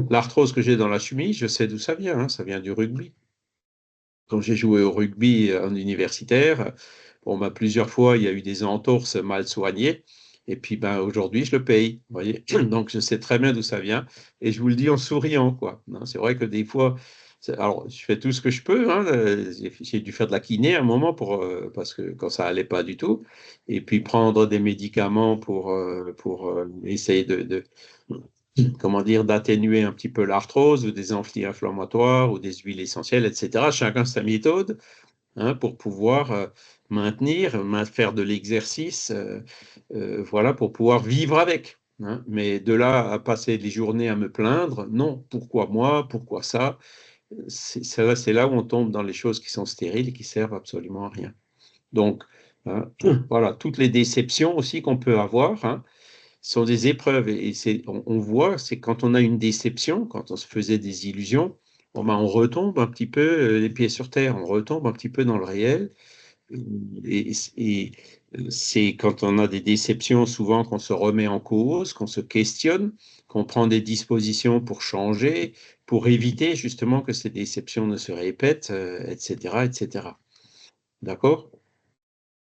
L'arthrose que j'ai dans la cheville, je sais d'où ça vient, hein, ça vient du rugby. Quand j'ai joué au rugby en universitaire, bon, ben, plusieurs fois, il y a eu des entorses mal soignées. Et puis, ben, aujourd'hui, je le paye. Vous voyez. Donc, je sais très bien d'où ça vient. Et je vous le dis en souriant, quoi. C'est vrai que des fois, alors, je fais tout ce que je peux. Hein. J'ai dû faire de la kiné à un moment parce que quand ça allait pas du tout. Et puis, prendre des médicaments pour essayer comment dire, d'atténuer un petit peu l'arthrose ou des anti-inflammatoires ou des huiles essentielles, etc. Chacun sa méthode, hein, pour pouvoir maintenir, faire de l'exercice, voilà, pour pouvoir vivre avec. Hein. Mais de là à passer les journées à me plaindre, non. Pourquoi moi? Pourquoi ça? C'est là où on tombe dans les choses qui sont stériles et qui servent absolument à rien. Donc, hein, voilà, toutes les déceptions aussi qu'on peut avoir, hein, sont des épreuves. Et on voit, c'est quand on a une déception, quand on se faisait des illusions, bon ben on retombe un petit peu les pieds sur terre, on retombe un petit peu dans le réel. Et c'est quand on a des déceptions, souvent qu'on se remet en cause, qu'on se questionne, qu'on prend des dispositions pour changer, pour éviter justement que ces déceptions ne se répètent, etc., etc. D'accord?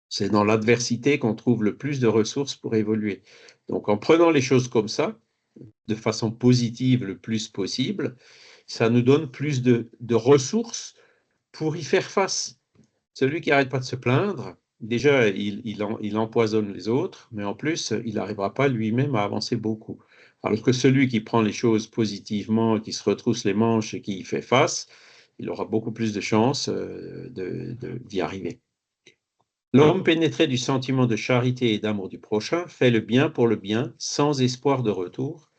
C'est dans l'adversité qu'on trouve le plus de ressources pour évoluer. Donc, en prenant les choses comme ça, de façon positive le plus possible, ça nous donne plus de ressources pour y faire face. Celui qui n'arrête pas de se plaindre, déjà, il empoisonne les autres, mais en plus, il n'arrivera pas lui-même à avancer beaucoup. Alors que celui qui prend les choses positivement, qui se retrousse les manches et qui y fait face, il aura beaucoup plus de chances d'y arriver. L'homme pénétré du sentiment de charité et d'amour du prochain fait le bien pour le bien, sans espoir de retour,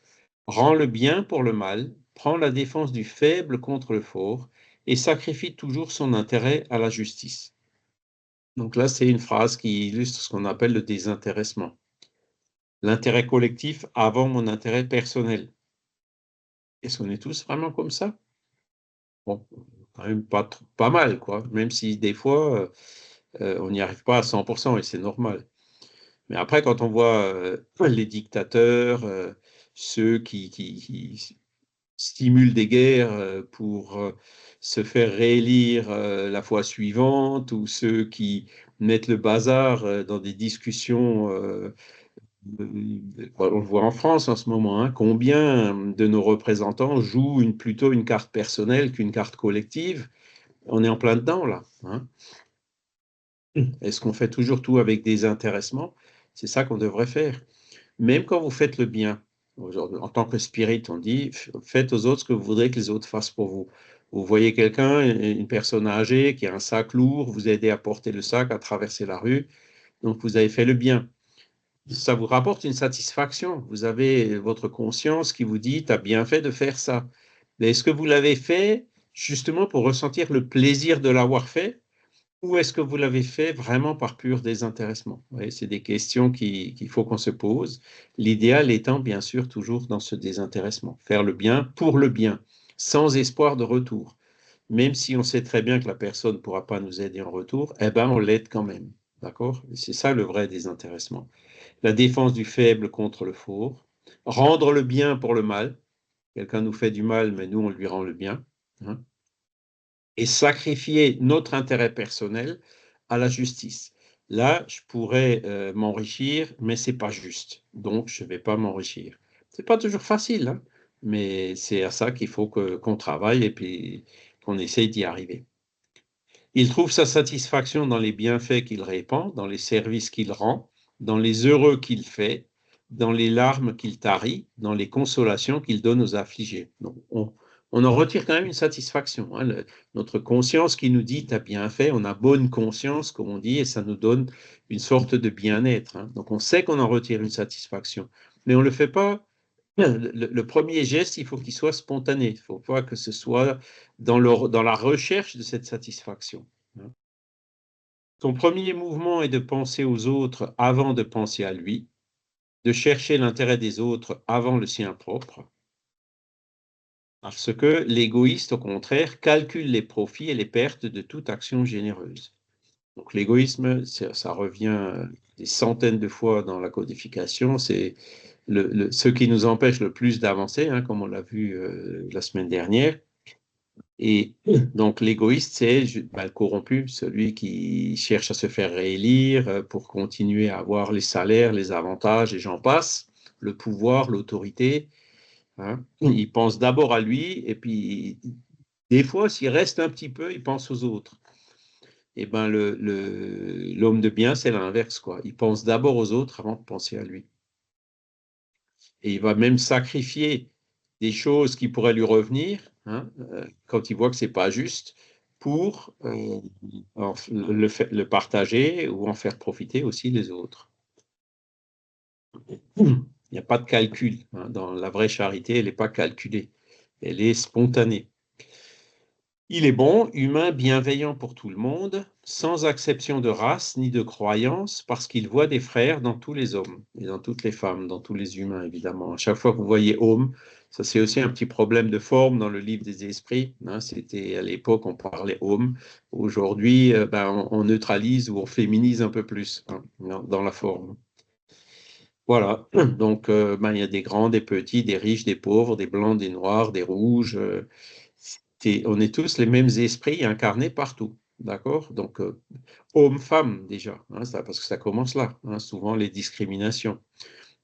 rend le bien pour le mal, prend la défense du faible contre le fort, et sacrifie toujours son intérêt à la justice. Donc là, c'est une phrase qui illustre ce qu'on appelle le désintéressement. L'intérêt collectif avant mon intérêt personnel. Est-ce qu'on est tous vraiment comme ça? Bon, quand même pas mal, quoi. Même si des fois, on n'y arrive pas à 100% et c'est normal. Mais après, quand on voit les dictateurs, ceux qui stimulent des guerres pour se faire réélire la fois suivante, ou ceux qui mettent le bazar dans des discussions, on le voit en France en ce moment, hein, combien de nos représentants jouent plutôt une carte personnelle qu'une carte collective. On est en plein dedans, là. Hein. Est-ce qu'on fait toujours tout avec désintéressement? C'est ça qu'on devrait faire. Même quand vous faites le bien, en tant que spirit, on dit, faites aux autres ce que vous voudrez que les autres fassent pour vous. Vous voyez quelqu'un, une personne âgée qui a un sac lourd, vous aidez à porter le sac, à traverser la rue, donc vous avez fait le bien. Ça vous rapporte une satisfaction. Vous avez votre conscience qui vous dit, tu as bien fait de faire ça. Mais est-ce que vous l'avez fait justement pour ressentir le plaisir de l'avoir fait? Ou est-ce que vous l'avez fait vraiment par pur désintéressement? C'est des questions qu'il faut qu'on se pose. L'idéal étant bien sûr toujours dans ce désintéressement. Faire le bien pour le bien, sans espoir de retour. Même si on sait très bien que la personne ne pourra pas nous aider en retour, eh ben on l'aide quand même. D'accord? C'est ça le vrai désintéressement. La défense du faible contre le fort. Rendre le bien pour le mal. Quelqu'un nous fait du mal, mais nous on lui rend le bien. Hein? Et sacrifier notre intérêt personnel à la justice. Là, je pourrais m'enrichir, mais c'est pas juste. Donc, je ne vais pas m'enrichir. C'est pas toujours facile, hein, mais c'est à ça qu'il faut qu'on travaille et puis qu'on essaye d'y arriver. Il trouve sa satisfaction dans les bienfaits qu'il répand, dans les services qu'il rend, dans les heureux qu'il fait, dans les larmes qu'il tarit, dans les consolations qu'il donne aux affligés. Donc, on en retire quand même une satisfaction. Hein. Notre conscience qui nous dit « t'as bien fait », on a bonne conscience, comme on dit, et ça nous donne une sorte de bien-être. Hein. Donc, on sait qu'on en retire une satisfaction, mais on ne le fait pas. Le premier geste, il faut qu'il soit spontané. Il ne faut pas que ce soit dans la recherche de cette satisfaction. Hein. Son premier mouvement est de penser aux autres avant de penser à lui, de chercher l'intérêt des autres avant le sien propre, parce que l'égoïste, au contraire, calcule les profits et les pertes de toute action généreuse. Donc l'égoïsme, ça revient des centaines de fois dans la codification, c'est ce qui nous empêche le plus d'avancer, hein, comme on l'a vu la semaine dernière. Et donc l'égoïste, c'est le corrompu, celui qui cherche à se faire réélire pour continuer à avoir les salaires, les avantages, et j'en passe, le pouvoir, l'autorité. Hein. Il pense d'abord à lui, et puis des fois, s'il reste un petit peu, il pense aux autres. Et ben l'homme de bien, c'est l'inverse, quoi. Il pense d'abord aux autres avant de penser à lui. Et il va même sacrifier des choses qui pourraient lui revenir, hein, quand il voit que c'est pas juste, pour le partager ou en faire profiter aussi les autres. Il n'y a pas de calcul. Hein, dans la vraie charité, elle n'est pas calculée. Elle est spontanée. Il est bon, humain, bienveillant pour tout le monde, sans exception de race ni de croyance, parce qu'il voit des frères dans tous les hommes et dans toutes les femmes, dans tous les humains, évidemment. À chaque fois que vous voyez homme, ça c'est aussi un petit problème de forme dans le livre des esprits. Hein, c'était à l'époque, on parlait homme. Aujourd'hui, on neutralise ou on féminise un peu plus, hein, dans la forme. Voilà, donc il y a des grands, des petits, des riches, des pauvres, des blancs, des noirs, des rouges. On est tous les mêmes esprits incarnés partout, d'accord? Donc, homme-femme déjà, hein, parce que ça commence là, hein, souvent les discriminations.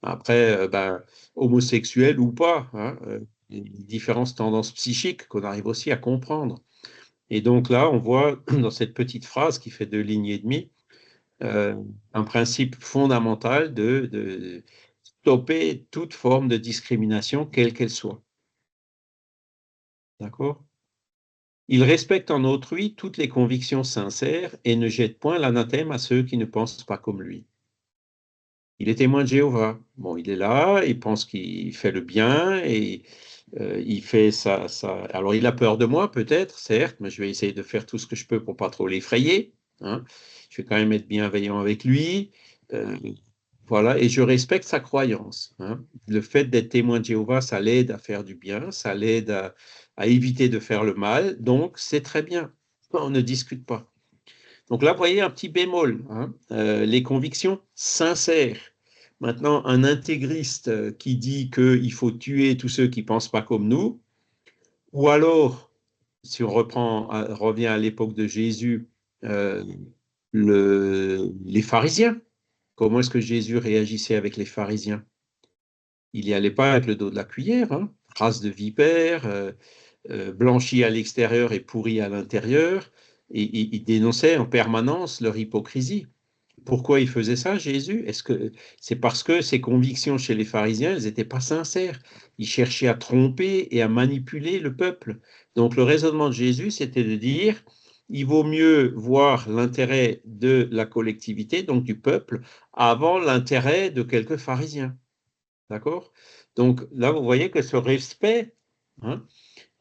Après, homosexuel ou pas, hein, les différentes tendances psychiques qu'on arrive aussi à comprendre. Et donc là, on voit dans cette petite phrase qui fait 2 lignes et demie, un principe fondamental de stopper toute forme de discrimination, quelle qu'elle soit. D'accord? Il respecte en autrui toutes les convictions sincères et ne jette point l'anathème à ceux qui ne pensent pas comme lui. Il est témoin de Jéhovah. Bon, il est là, il pense qu'il fait le bien et il fait ça. Alors, il a peur de moi, peut-être, certes, mais je vais essayer de faire tout ce que je peux pour pas trop l'effrayer. Hein. Je vais quand même être bienveillant avec lui. Voilà, et je respecte sa croyance. Hein. Le fait d'être témoin de Jéhovah, ça l'aide à faire du bien, ça l'aide à éviter de faire le mal, donc c'est très bien. On ne discute pas. Donc là, vous voyez un petit bémol, hein. Les convictions sincères. Maintenant, un intégriste qui dit qu'il faut tuer tous ceux qui ne pensent pas comme nous, ou alors, si on revient à l'époque de Jésus, les pharisiens. Comment est-ce que Jésus réagissait avec les pharisiens? Il n'y allait pas avec le dos de la cuillère, hein. Race de vipère, blanchi à l'extérieur et pourri à l'intérieur. Et il dénonçait en permanence leur hypocrisie. Pourquoi il faisait ça, Jésus? Est-ce que c'est parce que ses convictions chez les pharisiens, elles n'étaient pas sincères? Il cherchait à tromper et à manipuler le peuple. Donc le raisonnement de Jésus, c'était de dire, il vaut mieux voir l'intérêt de la collectivité, donc du peuple, avant l'intérêt de quelques pharisiens. D'accord? Donc là, vous voyez que ce respect, hein,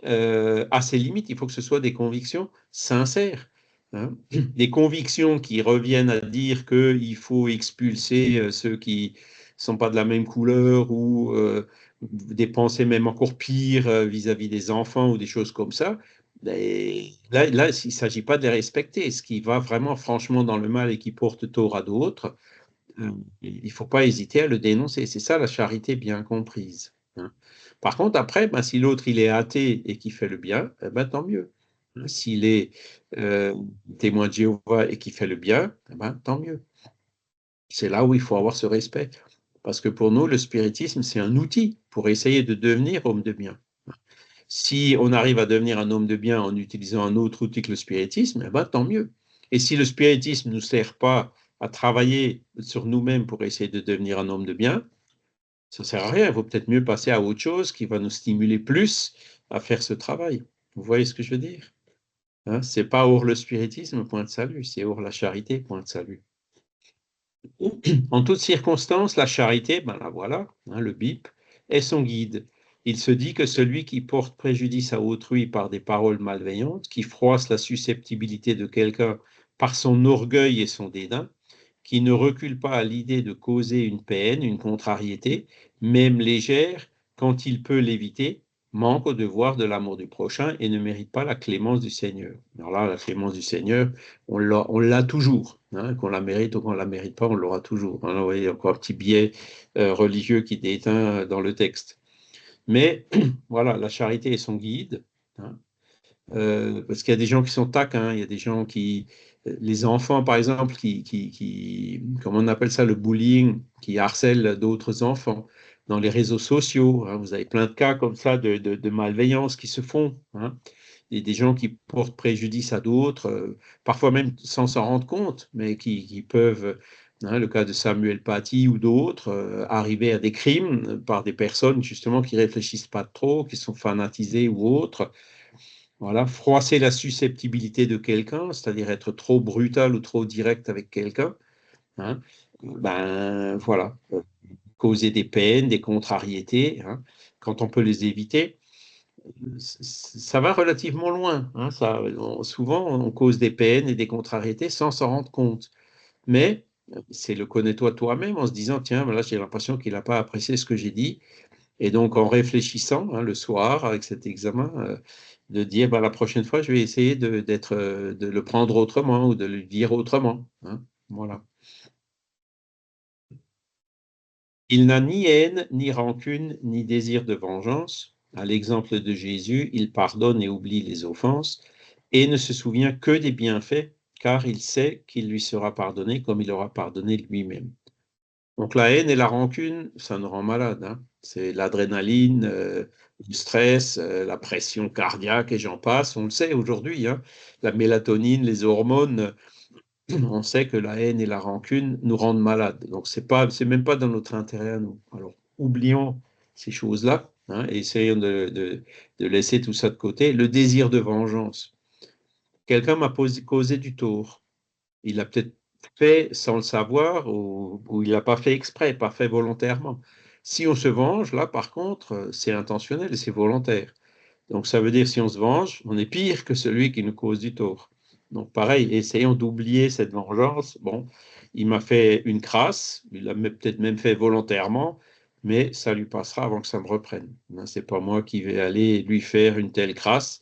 a ses limites. Il faut que ce soit des convictions sincères. Hein. Des convictions qui reviennent à dire qu'il faut expulser ceux qui ne sont pas de la même couleur ou des pensées même encore pires vis-à-vis des enfants ou des choses comme ça. Et là, il ne s'agit pas de les respecter. Ce qui va vraiment franchement dans le mal et qui porte tort à d'autres, il ne faut pas hésiter à le dénoncer. C'est ça la charité bien comprise. Hein. Par contre, après, si l'autre il est athée et qui fait le bien, tant mieux. S'il est témoin de Jéhovah et qui fait le bien, tant mieux. C'est là où il faut avoir ce respect. Parce que pour nous, le spiritisme, c'est un outil pour essayer de devenir homme de bien. Si on arrive à devenir un homme de bien en utilisant un autre outil que le spiritisme, tant mieux. Et si le spiritisme ne nous sert pas à travailler sur nous-mêmes pour essayer de devenir un homme de bien, Ça ne sert à rien. Il vaut peut-être mieux passer à autre chose qui va nous stimuler plus à faire ce travail. Vous voyez ce que je veux dire? Hein, ce n'est pas hors le spiritisme, point de salut, c'est hors la charité, point de salut. En toutes circonstances, la charité, ben la voilà, hein, le bip, est son guide. Il se dit que celui qui porte préjudice à autrui par des paroles malveillantes, qui froisse la susceptibilité de quelqu'un par son orgueil et son dédain, qui ne recule pas à l'idée de causer une peine, une contrariété, même légère, quand il peut l'éviter, manque au devoir de l'amour du prochain et ne mérite pas la clémence du Seigneur. Alors là, la clémence du Seigneur, on l'a toujours, hein, qu'on la mérite ou qu'on ne la mérite pas, on l'aura toujours. Hein, vous voyez, encore un petit biais religieux qui déteint dans le texte. Mais voilà, la charité est son guide, hein, parce qu'il y a des gens qui sont taquins, il y a des gens qui, les enfants par exemple, comment on appelle ça, le bullying, qui harcèlent d'autres enfants dans les réseaux sociaux. Hein, vous avez plein de cas comme ça de malveillance qui se font. Hein, et des gens qui portent préjudice à d'autres, parfois même sans s'en rendre compte, mais qui peuvent, hein, le cas de Samuel Paty ou d'autres, arriver à des crimes par des personnes justement qui réfléchissent pas trop, qui sont fanatisées ou autres. Voilà, froisser la susceptibilité de quelqu'un, c'est-à-dire être trop brutal ou trop direct avec quelqu'un, hein, ben voilà, causer des peines, des contrariétés, hein, quand on peut les éviter, ça va relativement loin. Hein, souvent, on cause des peines et des contrariétés sans s'en rendre compte. Mais c'est le connais-toi toi-même en se disant, tiens, là, j'ai l'impression qu'il n'a pas apprécié ce que j'ai dit. Et donc, en réfléchissant, hein, le soir, avec cet examen, de dire, bah, la prochaine fois, je vais essayer de le prendre autrement ou de le dire autrement. Hein, voilà. Il n'a ni haine, ni rancune, ni désir de vengeance. À l'exemple de Jésus, il pardonne et oublie les offenses et ne se souvient que des bienfaits, car il sait qu'il lui sera pardonné comme il aura pardonné lui-même. Donc la haine et la rancune, ça nous rend malade. Hein. C'est l'adrénaline, le stress, la pression cardiaque et j'en passe. On le sait aujourd'hui. Hein. La mélatonine, les hormones, on sait que la haine et la rancune nous rendent malades. Donc c'est même pas dans notre intérêt à nous. Alors oublions ces choses-là, hein, et essayons de laisser tout ça de côté. Le désir de vengeance. Quelqu'un m'a causé du tort. Il l'a peut-être fait sans le savoir ou il l'a pas fait exprès, pas fait volontairement. Si on se venge, là par contre, c'est intentionnel, c'est volontaire. Donc ça veut dire si on se venge, on est pire que celui qui nous cause du tort. Donc pareil, essayons d'oublier cette vengeance. Bon, il m'a fait une crasse, il l'a peut-être même fait volontairement, mais ça lui passera avant que ça me reprenne. C'est pas moi qui vais aller lui faire une telle crasse.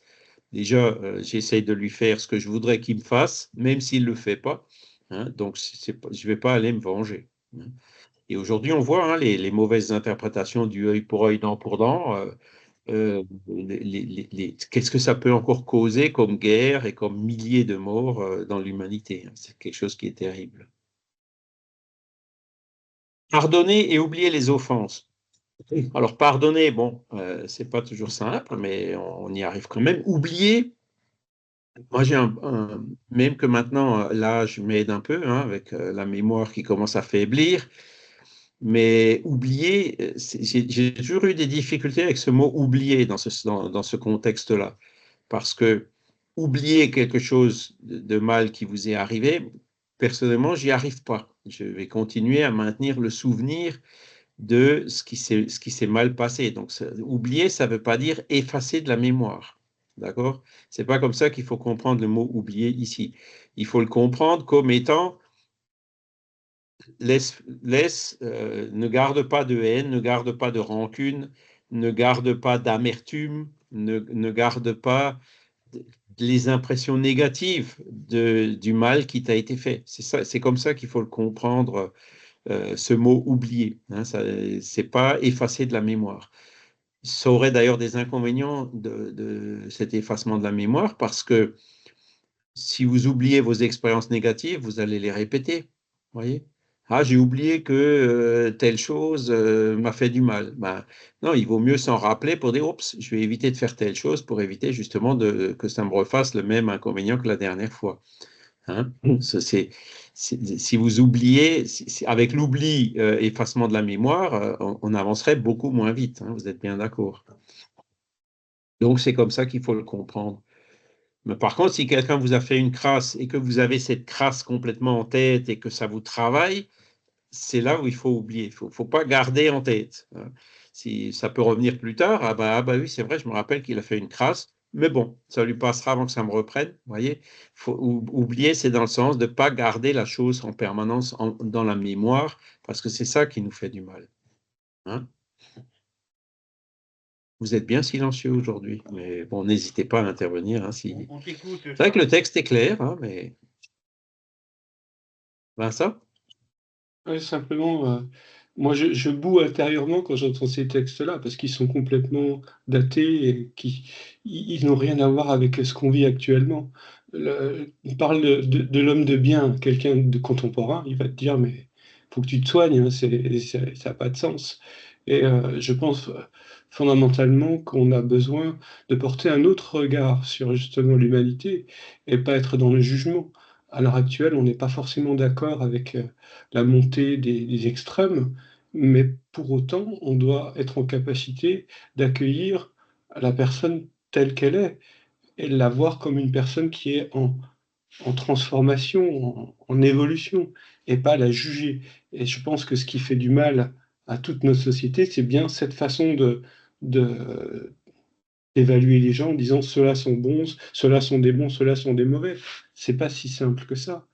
Déjà, j'essaye de lui faire ce que je voudrais qu'il me fasse, même s'il ne le fait pas. Hein, donc, je ne vais pas aller me venger. Hein. Et aujourd'hui, on voit hein, les mauvaises interprétations du œil pour œil, dent pour dent. Qu'est-ce que ça peut encore causer comme guerre et comme milliers de morts dans l'humanité? Hein. C'est quelque chose qui est terrible. Pardonner et oublier les offenses. Alors, pardonner, bon, c'est pas toujours simple, mais on y arrive quand même. Oublier, moi, même que maintenant, l'âge m'aide un peu, hein, avec la mémoire qui commence à faiblir, mais oublier, j'ai toujours eu des difficultés avec ce mot oublier dans ce contexte-là, parce que oublier quelque chose de mal qui vous est arrivé, personnellement, j'y arrive pas. Je vais continuer à maintenir le souvenir de ce qui s'est mal passé. Donc, oublier, ça ne veut pas dire effacer de la mémoire. D'accord? C'est pas comme ça qu'il faut comprendre le mot oublier ici. Il faut le comprendre comme étant ne garde pas de haine, ne garde pas de rancune, ne garde pas d'amertume, ne garde pas les impressions négatives du mal qui t'a été fait. C'est comme ça qu'il faut le comprendre, ce mot oublier. Hein, c'est pas effacer de la mémoire. Ça aurait d'ailleurs des inconvénients de cet effacement de la mémoire parce que si vous oubliez vos expériences négatives, vous allez les répéter. Voyez? Ah, j'ai oublié que telle chose m'a fait du mal. Ben, non, il vaut mieux s'en rappeler pour dire, oups, je vais éviter de faire telle chose pour éviter justement que ça me refasse le même inconvénient que la dernière fois. Hein. Si vous oubliez, avec l'oubli, effacement de la mémoire, on avancerait beaucoup moins vite. Hein, vous êtes bien d'accord. Donc, c'est comme ça qu'il faut le comprendre. Mais par contre, si quelqu'un vous a fait une crasse et que vous avez cette crasse complètement en tête et que ça vous travaille, c'est là où il faut oublier. Il ne faut pas garder en tête. Hein. Si ça peut revenir plus tard, ah bah oui, c'est vrai, je me rappelle qu'il a fait une crasse, mais bon, ça lui passera avant que ça me reprenne. Vous voyez, oublier, c'est dans le sens de ne pas garder la chose en permanence dans la mémoire, parce que c'est ça qui nous fait du mal. Hein. Vous êtes bien silencieux aujourd'hui, mais bon, n'hésitez pas à intervenir. Hein, si... On t'écoute. C'est vrai que le texte est clair, hein, mais... Vincent? Ouais, simplement, moi, je boue intérieurement quand j'entends ces textes-là, parce qu'ils sont complètement datés et ils n'ont rien à voir avec ce qu'on vit actuellement. On parle de l'homme de bien, quelqu'un de contemporain, il va te dire, mais faut que tu te soignes, hein, ça n'a pas de sens. Et je pense fondamentalement qu'on a besoin de porter un autre regard sur justement l'humanité et pas être dans le jugement. À l'heure actuelle, on n'est pas forcément d'accord avec la montée des extrêmes, mais pour autant, on doit être en capacité d'accueillir la personne telle qu'elle est et la voir comme une personne qui est en transformation, en évolution, et pas la juger. Et je pense que ce qui fait du mal à toute notre société, c'est bien cette façon d'évaluer les gens en disant ceux-là sont bons, ceux-là sont des bons, ceux-là sont des mauvais. C'est pas si simple que ça.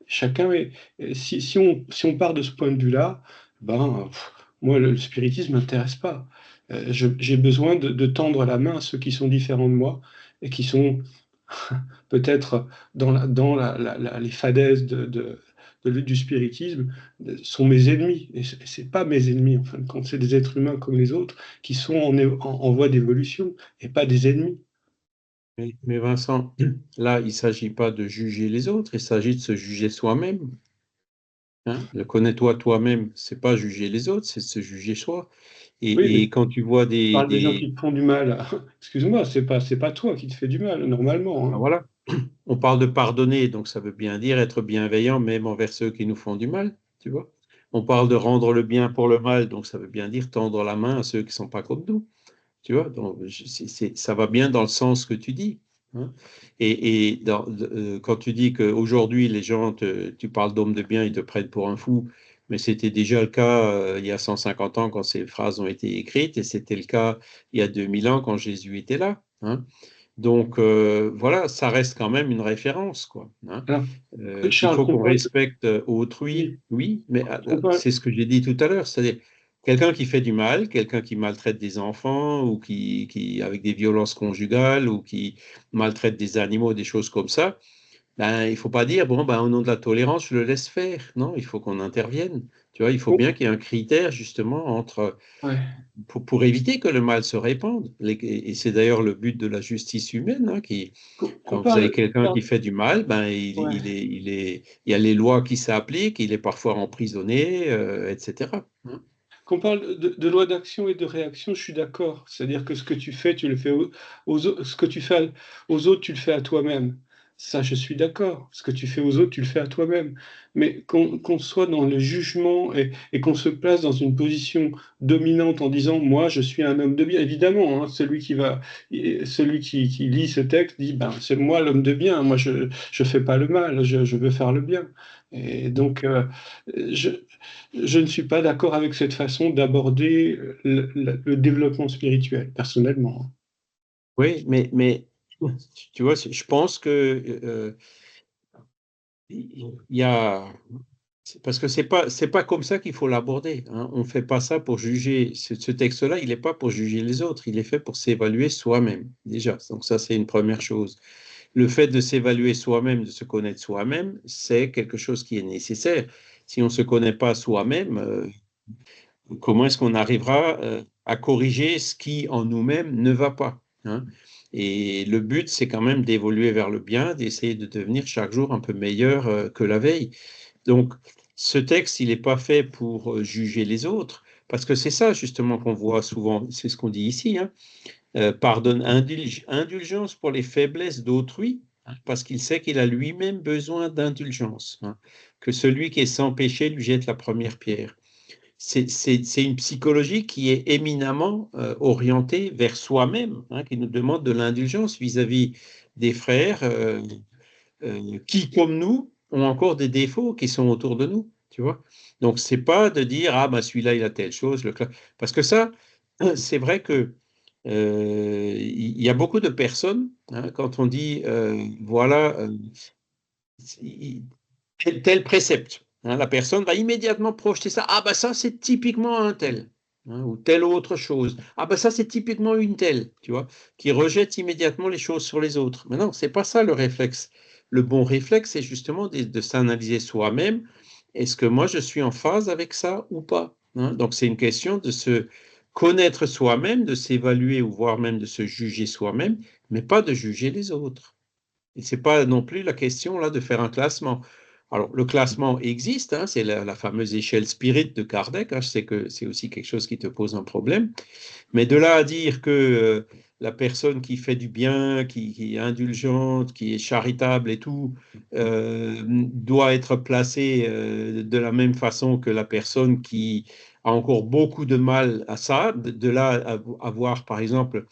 Chacun est. Si on part de ce point de vue-là, moi, le spiritisme m'intéresse pas. J'ai besoin de tendre la main à ceux qui sont différents de moi et qui sont peut-être dans les fadaises du spiritisme, sont mes ennemis. Et c'est pas mes ennemis, en fin de compte, c'est des êtres humains comme les autres qui sont en voie d'évolution et pas des ennemis. Mais Vincent, là, il ne s'agit pas de juger les autres, il s'agit de se juger soi-même. Hein. Le connais-toi toi-même, c'est pas juger les autres, c'est se juger soi. Oui, mais Et quand tu vois tu parles des gens qui te font du mal. Excuse-moi, c'est pas toi qui te fais du mal, normalement. Ah, Hein. voilà, on parle de pardonner, donc ça veut bien dire être bienveillant même envers ceux qui nous font du mal, tu vois. On parle de rendre le bien pour le mal, donc ça veut bien dire tendre la main à ceux qui ne sont pas comme nous. Tu vois, donc ça va bien dans le sens que tu dis. Hein. Et quand tu dis qu'aujourd'hui, les gens, tu parles d'hommes de bien, ils te prennent pour un fou, mais c'était déjà le cas il y a 150 ans quand ces phrases ont été écrites, et c'était le cas il y a 2000 ans quand Jésus était là. Hein. Donc voilà, ça reste quand même une référence, quoi. Hein. Alors, Qu'il Charles, faut qu'on respecte autrui, oui, oui, mais on parle- c'est ce que j'ai dit tout à l'heure, c'est-à-dire quelqu'un qui fait du mal, quelqu'un qui maltraite des enfants ou qui avec des violences conjugales ou qui maltraite des animaux, des choses comme ça, ben, il ne faut pas dire, bon, ben, au nom de la tolérance, je le laisse faire. Non, il faut qu'on intervienne. Tu vois, il faut bien qu'il y ait un critère, justement, ouais. pour éviter que le mal se répande. Et c'est d'ailleurs le but de la justice humaine, hein, Qu'on quand vous avez parle, quelqu'un qui fait du mal, ben, ouais. il y a les lois qui s'appliquent, il est parfois emprisonné, etc. Qu'on parle de loi d'action et de réaction, je suis d'accord. C'est-à-dire que ce que tu fais, tu le fais aux autres. Ce que tu fais aux autres, tu le fais à toi-même. Ça, je suis d'accord. Ce que tu fais aux autres, tu le fais à toi-même. Mais qu'on soit dans le jugement et qu'on se place dans une position dominante en disant, moi, je suis un homme de bien. Évidemment, hein, celui qui lit ce texte dit, ben, c'est moi l'homme de bien. Moi, je fais pas le mal. Je veux faire le bien. Et donc, je, je ne suis pas d'accord avec cette façon d'aborder le développement spirituel, personnellement. Oui, mais tu vois, je pense que il y a parce que c'est pas comme ça qu'il faut l'aborder. Hein. On fait pas ça pour juger. Ce texte-là, il n'est pas pour juger les autres. Il est fait pour s'évaluer soi-même déjà. Donc ça, c'est une première chose. Le fait de s'évaluer soi-même, de se connaître soi-même, c'est quelque chose qui est nécessaire. Si on ne se connaît pas soi-même, comment est-ce qu'on arrivera à corriger ce qui en nous-mêmes ne va pas, hein. Et le but, c'est quand même d'évoluer vers le bien, d'essayer de devenir chaque jour un peu meilleur que la veille. Donc, ce texte, il n'est pas fait pour juger les autres, parce que c'est ça justement qu'on voit souvent, c'est ce qu'on dit ici, hein. Pardonne, indulgence pour les faiblesses d'autrui, parce qu'il sait qu'il a lui-même besoin d'indulgence, hein, que celui qui est sans péché lui jette la première pierre. C'est une psychologie qui est éminemment orientée vers soi-même, hein, qui nous demande de l'indulgence vis-à-vis des frères qui, comme nous, ont encore des défauts qui sont autour de nous, tu vois. Donc, c'est pas de dire, ah, ben, celui-là, il a telle chose, parce que ça, c'est vrai que il y a beaucoup de personnes, hein, quand on dit, voilà, tel précepte, hein, la personne va immédiatement projeter ça. Ah, ben ça, c'est typiquement un tel, hein, ou telle autre chose. Ah, ben ça, c'est typiquement une telle, tu vois, qui rejette immédiatement les choses sur les autres. Mais non, c'est pas ça le réflexe. Le bon réflexe, c'est justement de s'analyser soi-même. Est-ce que moi, je suis en phase avec ça ou pas, hein? Donc, c'est une question de se connaître soi-même, de s'évaluer ou voire même de se juger soi-même, mais pas de juger les autres. Et ce n'est pas non plus la question là de faire un classement. Alors, le classement existe, hein, c'est la fameuse échelle Spirit de Kardec, hein, je sais que c'est aussi quelque chose qui te pose un problème, mais de là à dire que la personne qui fait du bien, qui est indulgente, qui est charitable et tout, doit être placée de la même façon que la personne qui a encore beaucoup de mal à ça, de là à voir par exemple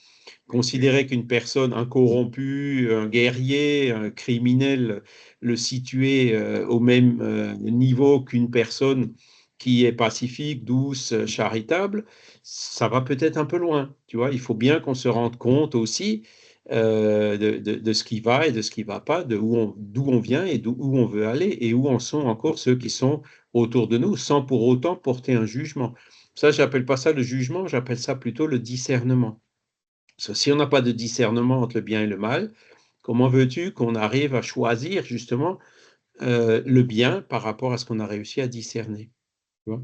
considérer qu'une personne, un corrompu, un guerrier, un criminel, le situer au même niveau qu'une personne qui est pacifique, douce, charitable, ça va peut-être un peu loin. Tu vois, il faut bien qu'on se rende compte aussi de ce qui va et de ce qui ne va pas, d'où on vient et d'où on veut aller et où en sont encore ceux qui sont autour de nous, sans pour autant porter un jugement. Ça, j'appelle pas ça le jugement, j'appelle ça plutôt le discernement. Si on n'a pas de discernement entre le bien et le mal, comment veux-tu qu'on arrive à choisir justement le bien par rapport à ce qu'on a réussi à discerner, tu vois?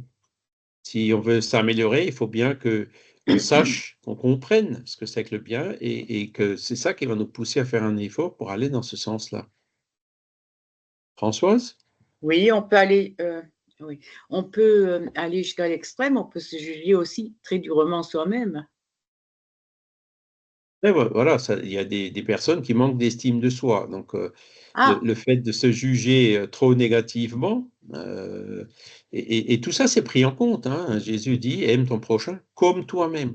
Si on veut s'améliorer, il faut bien qu'on sache, qu'on comprenne ce que c'est que le bien et que c'est ça qui va nous pousser à faire un effort pour aller dans ce sens-là. Françoise? Oui, on peut aller, oui, on peut aller jusqu'à l'extrême, on peut se juger aussi très durement soi-même. Et voilà, il y a des personnes qui manquent d'estime de soi. Donc, Ah, le fait de se juger trop négativement, et tout ça, c'est pris en compte, hein. Jésus dit, aime ton prochain comme toi-même.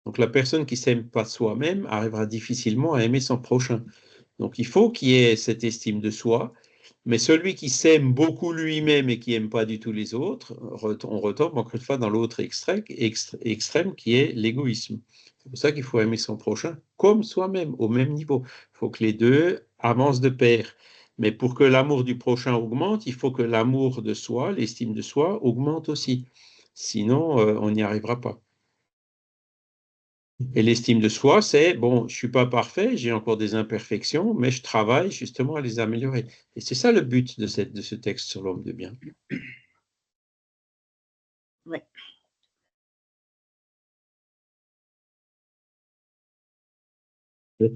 Donc, la personne qui s'aime pas soi-même arrivera difficilement à aimer son prochain. Donc, il faut qu'il y ait cette estime de soi, mais celui qui s'aime beaucoup lui-même et qui n'aime pas du tout les autres, on retombe encore une fois dans l'autre extrême qui est l'égoïsme. C'est pour ça qu'il faut aimer son prochain comme soi-même, au même niveau. Il faut que les deux avancent de pair. Mais pour que l'amour du prochain augmente, il faut que l'amour de soi, l'estime de soi, augmente aussi. Sinon, on n'y arrivera pas. Et l'estime de soi, c'est, bon, je ne suis pas parfait, j'ai encore des imperfections, mais je travaille justement à les améliorer. Et c'est ça le but de ce texte sur l'homme de bien. oui.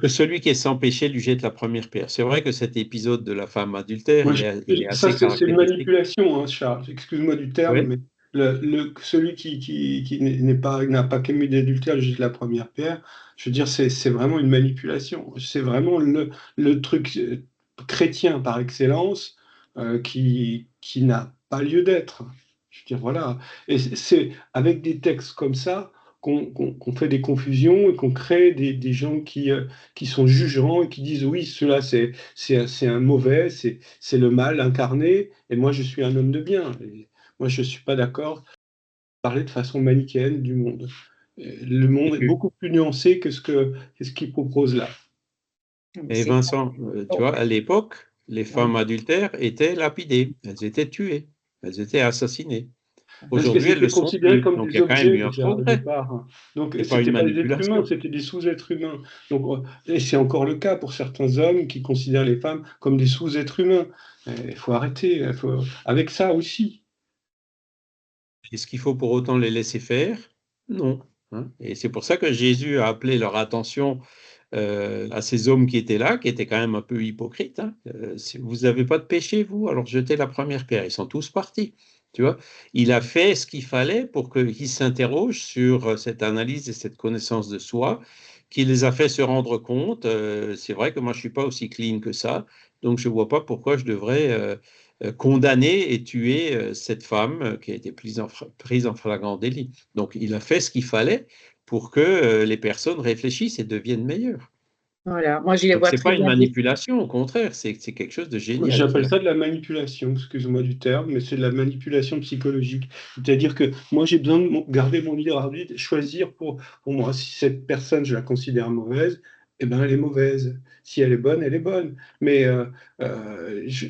Que celui qui est sans péché lui jette la première pierre. C'est vrai que cet épisode de la femme adultère, Moi, il est ça, assez c'est une caractéristique. manipulation, hein, Charles. Excuse-moi du terme, Oui, mais celui qui n'a pas commis d'adultère jette la première pierre. Je veux dire, c'est vraiment une manipulation. C'est vraiment le truc chrétien par excellence qui n'a pas lieu d'être. Je veux dire, voilà. Et c'est avec des textes comme ça qu'on fait des confusions et qu'on crée des gens qui sont jugeants et qui disent oui, cela c'est un mauvais, c'est le mal incarné, et moi je suis un homme de bien. Et moi je ne suis pas d'accord de parler de façon manichéenne du monde. Le monde est beaucoup plus nuancé que ce qu'il propose là. et Vincent, tu vois, à l'époque, les femmes adultères étaient lapidées, elles étaient tuées, elles étaient assassinées. Parce que Aujourd'hui, elles ne c'était le sont considéré plus. comme Donc, il des y a quand même objets eu un déjà au progrès. départ, hein. Donc C'est pas une c'était pas des êtres humains, manipulation. c'était des sous-êtres humains. Donc, et c'est encore le cas pour certains hommes qui considèrent les femmes comme des sous-êtres humains. Il faut arrêter, avec ça aussi. Est-ce qu'il faut pour autant les laisser faire? Non, hein. Et c'est pour ça que Jésus a appelé leur attention à ces hommes qui étaient là, qui étaient quand même un peu hypocrites, hein. Si vous n'avez pas de péché, vous, alors jetez la première pierre. Ils sont tous partis. Tu vois, il a fait ce qu'il fallait pour qu'ils s'interrogent sur cette analyse et cette connaissance de soi qui les a fait se rendre compte. C'est vrai que moi, je ne suis pas aussi clean que ça, donc je ne vois pas pourquoi je devrais condamner et tuer cette femme qui a été prise en flagrant délit. Donc, il a fait ce qu'il fallait pour que les personnes réfléchissent et deviennent meilleures. Voilà, moi je les Donc, vois ce n'est très pas une bien. manipulation, au contraire, c'est quelque chose de génial qu'il J'appelle a ça fait. de la manipulation, excuse-moi du terme, mais c'est de la manipulation psychologique. C'est-à-dire que moi, j'ai besoin de garder mon libre arbitre, choisir pour moi. Si cette personne, je la considère mauvaise, eh ben, elle est mauvaise. Si elle est bonne, elle est bonne. Mais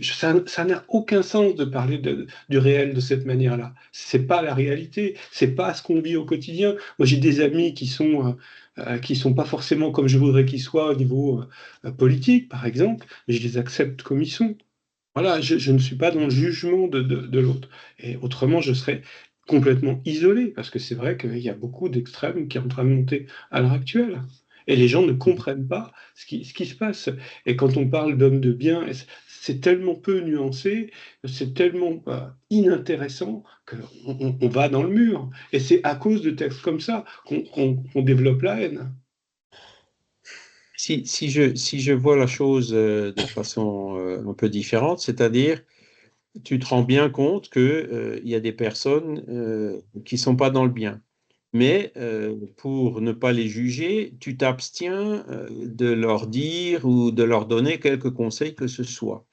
ça n'a aucun sens de parler du réel de cette manière-là. C'est pas la réalité, c'est pas ce qu'on vit au quotidien. Moi, j'ai des amis qui sont pas forcément comme je voudrais qu'ils soient au niveau politique, par exemple, mais je les accepte comme ils sont. Voilà, je ne suis pas dans le jugement de l'autre. Et autrement, je serais complètement isolé, parce que c'est vrai qu'il y a beaucoup d'extrêmes qui sont en train de monter à l'heure actuelle. Et les gens ne comprennent pas ce qui se passe. Et quand on parle d'hommes de bien, c'est tellement peu nuancé, c'est tellement inintéressant qu'on va dans le mur. Et c'est à cause de textes comme ça qu'on développe la haine. Si je vois la chose de façon un peu différente, c'est-à-dire, tu te rends bien compte qu'il y a des personnes qui ne sont pas dans le bien. Mais pour ne pas les juger, tu t'abstiens de leur dire ou de leur donner quelques conseils que ce soit.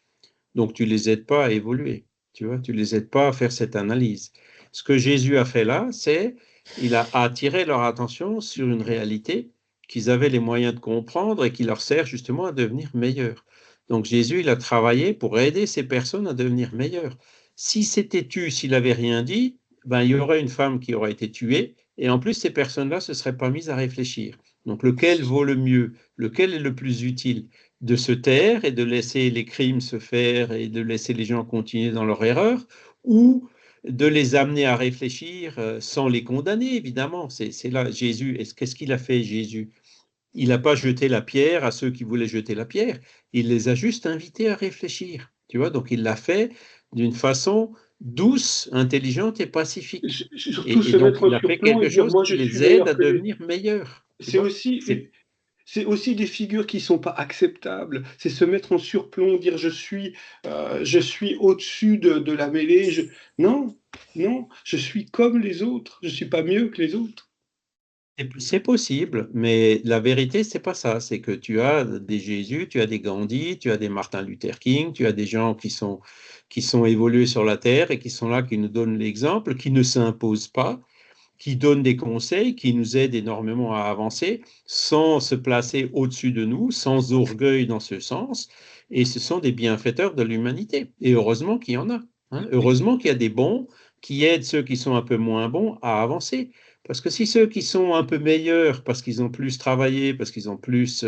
Donc, tu ne les aides pas à évoluer. Tu vois, tu ne les aides pas à faire cette analyse. Ce que Jésus a fait là, c'est il a attiré leur attention sur une réalité qu'ils avaient les moyens de comprendre et qui leur sert justement à devenir meilleurs. Donc, Jésus, il a travaillé pour aider ces personnes à devenir meilleures. Si c'était tu, s'il n'avait rien dit, ben, il y aurait une femme qui aurait été tuée et en plus, ces personnes-là ne se seraient pas mises à réfléchir. Donc, lequel vaut le mieux? Lequel est le plus utile? De se taire et de laisser les crimes se faire et de laisser les gens continuer dans leur erreur, ou de les amener à réfléchir sans les condamner, évidemment. C'est là, Jésus, qu'est-ce qu'il a fait, Jésus? Il n'a pas jeté la pierre à ceux qui voulaient jeter la pierre, il les a juste invités à réfléchir. Tu vois, donc il l'a fait d'une façon douce, intelligente et pacifique. Surtout Et se donc mettre en il a fait surplomb et quelque dire chose moi qui je suis les aide meilleur à que les. devenir meilleurs. Tu C'est vois, aussi, c'est aussi des figures qui sont pas acceptables. C'est se mettre en surplomb, dire je suis au-dessus de la mêlée. Non, non, je suis comme les autres. Je suis pas mieux que les autres. C'est possible, mais la vérité, c'est pas ça. C'est que tu as des Jésus, tu as des Gandhi, tu as des Martin Luther King, tu as des gens qui sont évolués sur la terre et qui sont là, qui nous donnent l'exemple, qui ne s'imposent pas, qui donnent des conseils, qui nous aident énormément à avancer sans se placer au-dessus de nous, sans orgueil dans ce sens. Et ce sont des bienfaiteurs de l'humanité. Et heureusement qu'il y en a. Hein. Heureusement qu'il y a des bons qui aident ceux qui sont un peu moins bons à avancer. Parce que si ceux qui sont un peu meilleurs, parce qu'ils ont plus travaillé, parce qu'ils ont plus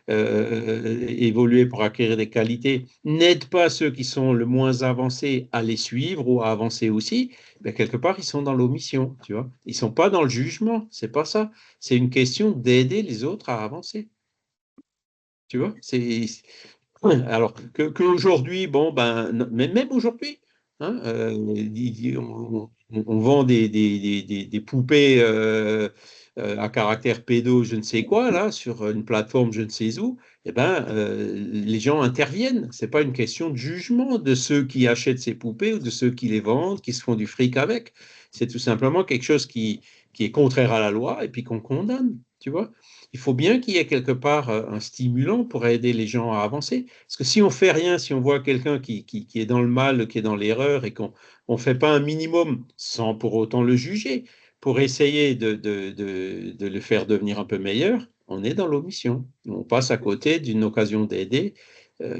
évolué pour acquérir des qualités, n'aident pas ceux qui sont le moins avancés à les suivre ou à avancer aussi, ben quelque part, ils sont dans l'omission, tu vois. Ils sont pas dans le jugement, c'est pas ça. C'est une question d'aider les autres à avancer, tu vois. Alors qu'aujourd'hui, bon, ben, mais même aujourd'hui, hein, on vend des poupées à caractère pédo, je ne sais quoi, là, sur une plateforme, je ne sais où, eh ben, les gens interviennent. C'est pas une question de jugement de ceux qui achètent ces poupées ou de ceux qui les vendent, qui se font du fric avec. C'est tout simplement quelque chose qui est contraire à la loi et puis qu'on condamne, tu vois. Il faut bien qu'il y ait quelque part un stimulant pour aider les gens à avancer. Parce que si on fait rien, si on voit quelqu'un qui est dans le mal, qui est dans l'erreur, et qu'on ne fait pas un minimum, sans pour autant le juger, pour essayer de le faire devenir un peu meilleur, on est dans l'omission. On passe à côté d'une occasion d'aider euh,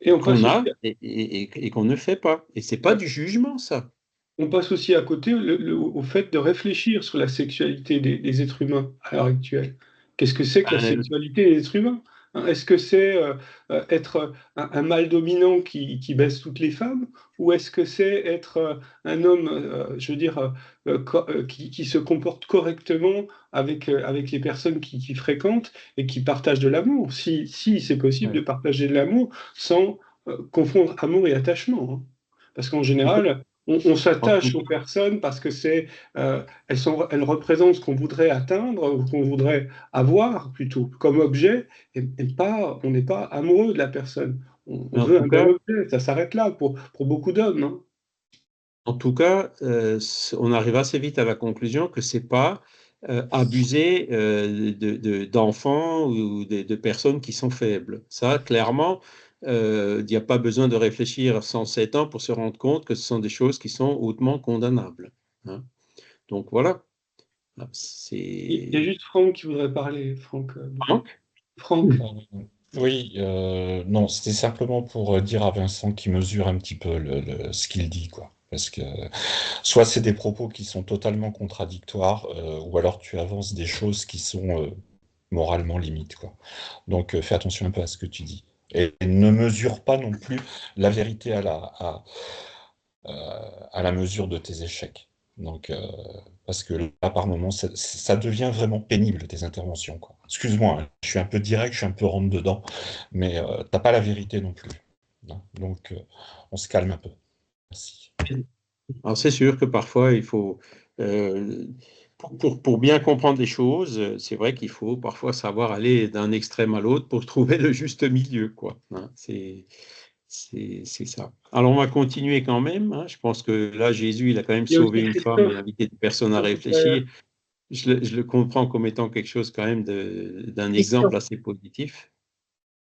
Et on passe qu'on aussi a et qu'on ne fait pas. Et c'est pas du jugement, ça. On passe aussi à côté au fait de réfléchir sur la sexualité des êtres humains à l'heure actuelle. Qu'est-ce que c'est que la Ben, sexualité des êtres humains? Hein, est-ce que c'est être un mâle dominant qui baisse toutes les femmes? Ou est-ce que c'est être un homme, je veux dire, qui se comporte correctement avec les personnes qui fréquentent et qui partagent de l'amour? Si c'est possible de ouais. partager de l'amour sans confondre amour et attachement. Hein. Parce qu'en Écoute, général, On En tout, s'attache aux personnes parce que elles représentent ce qu'on voudrait atteindre ou qu'on voudrait avoir plutôt comme objet, on n'est pas amoureux de la personne. On en veut tout un bel cas, objet, ça s'arrête là pour beaucoup d'hommes, hein. En tout cas, on arrive assez vite à la conclusion que c'est pas abuser d'enfants ou de personnes qui sont faibles. Ça, clairement, il n'y a pas besoin de réfléchir 107 ans pour se rendre compte que ce sont des choses qui sont hautement condamnables, hein. Donc voilà. Il y a C'est juste Franck qui voudrait parler. Franck. Franck. Oui, non, c'était simplement pour dire à Vincent qu'il mesure un petit peu ce qu'il dit, quoi. Parce que soit c'est des propos qui sont totalement contradictoires, ou alors tu avances des choses qui sont moralement limites, quoi. Donc fais attention un peu à ce que tu dis. Et ne mesure pas non plus la vérité à la mesure de tes échecs. Donc, parce que là, par moments, ça devient vraiment pénible, tes interventions, quoi. Excuse-moi, hein, je suis un peu direct, je suis un peu rentre-dedans, mais t'as pas la vérité non plus, hein. Donc, on se calme un peu. Merci. Alors c'est sûr que parfois il faut, pour bien comprendre les choses, c'est vrai qu'il faut parfois savoir aller d'un extrême à l'autre pour trouver le juste milieu, quoi, hein. C'est ça. Alors on va continuer quand même, hein. Je pense que là Jésus, il a quand même Il y a sauvé aussi une femme et Christophe. invité des personnes à Christophe Deslayer. réfléchir. Je le comprends comme étant quelque chose quand même d'un exemple Christophe, assez positif.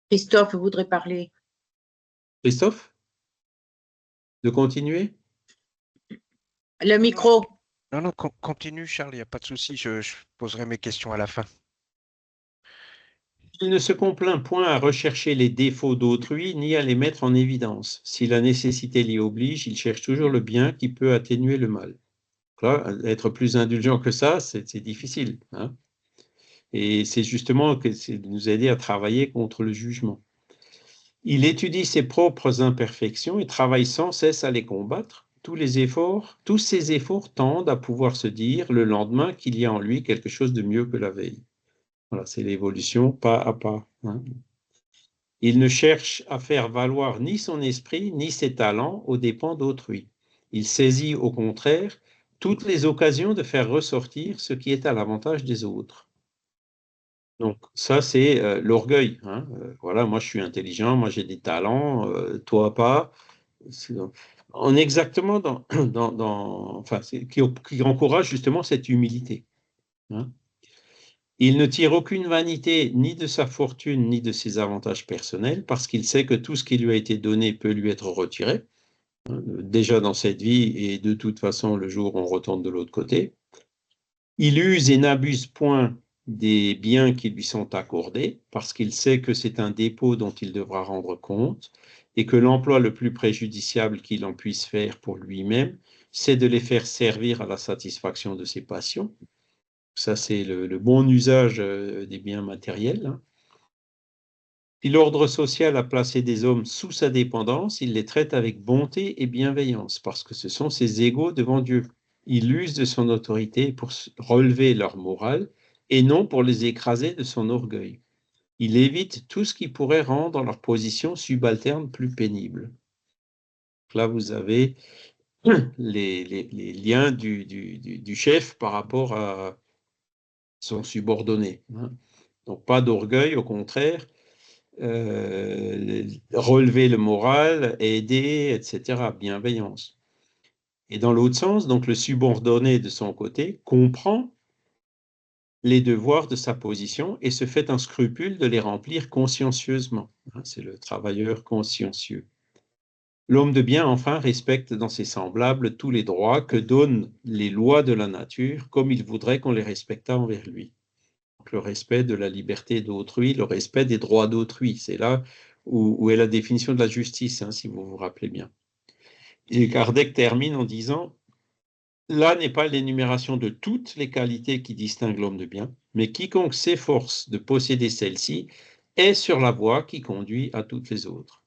Christophe voudrait parler. Christophe, de continuer? Le Non, non, micro. non, non, continue, Charles, il n'y a pas de souci, je poserai mes questions à la fin. Il ne se complaint point à rechercher les défauts d'autrui, ni à les mettre en évidence. Si la nécessité l'y oblige, il cherche toujours le bien qui peut atténuer le mal. Là, être plus indulgent que ça, c'est difficile, hein. Et c'est justement que c'est de nous aider à travailler contre le jugement. Il étudie ses propres imperfections et travaille sans cesse à les combattre. Tous ses efforts tendent à pouvoir se dire le lendemain qu'il y a en lui quelque chose de mieux que la veille. Voilà, c'est l'évolution pas à pas, hein. Il ne cherche à faire valoir ni son esprit ni ses talents aux dépens d'autrui. Il saisit au contraire toutes les occasions de faire ressortir ce qui est à l'avantage des autres. Donc ça, c'est l'orgueil, hein. Voilà, moi je suis intelligent, moi j'ai des talents, toi pas. On est exactement enfin, qui encourage justement cette humilité, hein. Il ne tire aucune vanité ni de sa fortune ni de ses avantages personnels parce qu'il sait que tout ce qui lui a été donné peut lui être retiré, hein, déjà dans cette vie et de toute façon le jour où on retourne de l'autre côté. Il use et n'abuse point des biens qui lui sont accordés parce qu'il sait que c'est un dépôt dont il devra rendre compte et que l'emploi le plus préjudiciable qu'il en puisse faire pour lui-même, c'est de les faire servir à la satisfaction de ses passions. Ça, c'est le bon usage des biens matériels, hein. Si l'ordre social a placé des hommes sous sa dépendance, il les traite avec bonté et bienveillance, parce que ce sont ses égaux devant Dieu. Il use de son autorité pour relever leur morale et non pour les écraser de son orgueil. Il évite tout ce qui pourrait rendre leur position subalterne plus pénible. Là, vous avez les liens du chef par rapport à son subordonné, hein. Donc, pas d'orgueil, au contraire, relever le moral, aider, etc., bienveillance. Et dans l'autre sens, donc le subordonné de son côté comprend les devoirs de sa position et se fait un scrupule de les remplir consciencieusement. C'est le travailleur consciencieux. L'homme de bien, enfin, respecte dans ses semblables tous les droits que donnent les lois de la nature, comme il voudrait qu'on les respectât envers lui. Donc, le respect de la liberté d'autrui, le respect des droits d'autrui, c'est là où est la définition de la justice, hein, si vous vous rappelez bien. Et Kardec termine en disant « Là n'est pas l'énumération de toutes les qualités qui distinguent l'homme de bien, mais quiconque s'efforce de posséder celle-ci est sur la voie qui conduit à toutes les autres. »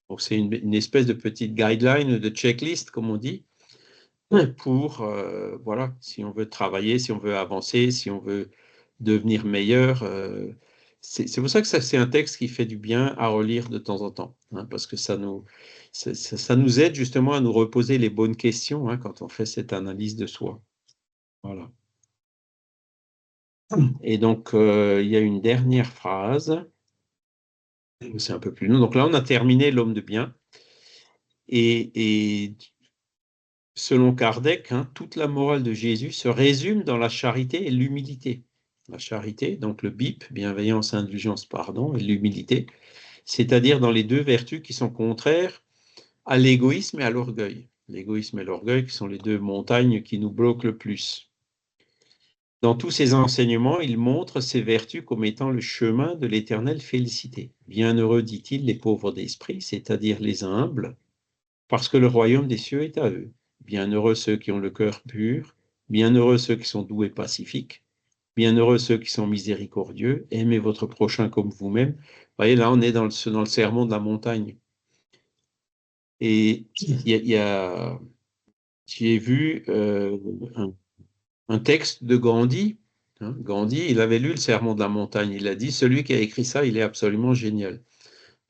Donc c'est une espèce de petite guideline, de checklist, comme on dit, pour, voilà, si on veut travailler, si on veut avancer, si on veut devenir meilleur, c'est pour ça que c'est un texte qui fait du bien à relire de temps en temps, hein, parce que ça nous aide justement à nous reposer les bonnes questions, hein, quand on fait cette analyse de soi. Voilà. Et donc, il y a une dernière phrase. C'est un peu plus long. Donc là, on a terminé l'homme de bien. Et selon Kardec, hein, toute la morale de Jésus se résume dans la charité et l'humilité. La charité, donc le BIP, bienveillance, indulgence, pardon, et l'humilité, c'est-à-dire dans les deux vertus qui sont contraires à l'égoïsme et à l'orgueil. L'égoïsme et l'orgueil qui sont les deux montagnes qui nous bloquent le plus. Dans tous ses enseignements, il montre ces vertus comme étant le chemin de l'éternelle félicité. Bienheureux, dit-il, les pauvres d'esprit, c'est-à-dire les humbles, parce que le royaume des cieux est à eux. Bienheureux ceux qui ont le cœur pur, bienheureux ceux qui sont doux et pacifiques, bienheureux ceux qui sont miséricordieux, aimez votre prochain comme vous-même. Vous voyez, là, on est dans le sermon de la montagne. Et j'ai vu un texte de Gandhi. Hein, Gandhi, il avait lu le sermon de la montagne. Il a dit, celui qui a écrit ça, il est absolument génial.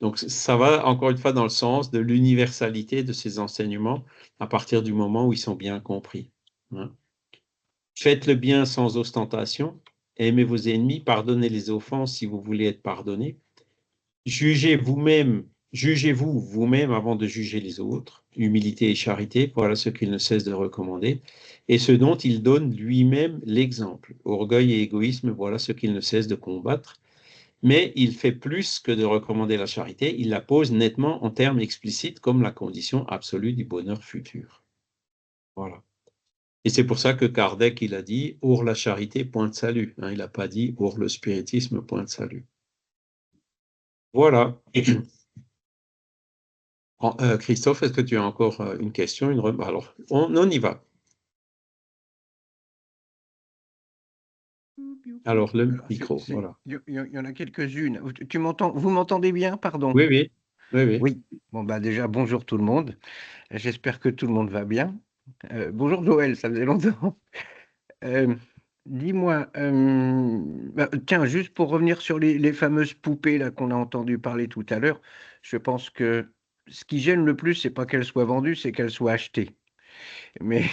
Donc, ça va encore une fois dans le sens de l'universalité de ces enseignements à partir du moment où ils sont bien compris. Hein. Faites le bien sans ostentation, aimez vos ennemis, pardonnez les offenses si vous voulez être pardonné. Jugez-vous vous-même avant de juger les autres. Humilité et charité, voilà ce qu'il ne cesse de recommander, et ce dont il donne lui-même l'exemple. Orgueil et égoïsme, voilà ce qu'il ne cesse de combattre. Mais il fait plus que de recommander la charité, il la pose nettement en termes explicites comme la condition absolue du bonheur futur. Voilà. Et c'est pour ça que Kardec, il a dit « Or la charité, point de salut hein, ». Il n'a pas dit « Or le spiritisme, point de salut ». Voilà. Christophe, est-ce que tu as encore une question, une remarque? Alors, on y va. Alors, le micro, voilà. Il y en a quelques-unes. Vous m'entendez bien, pardon? Oui, oui. Oui. Bon, bah déjà, bonjour tout le monde. J'espère que tout le monde va bien. Bonjour Joël, ça faisait longtemps. Dis-moi, tiens, juste pour revenir sur les fameuses poupées là qu'on a entendu parler tout à l'heure, je pense que ce qui gêne le plus, c'est pas qu'elles soient vendues, c'est qu'elles soient achetées. Mais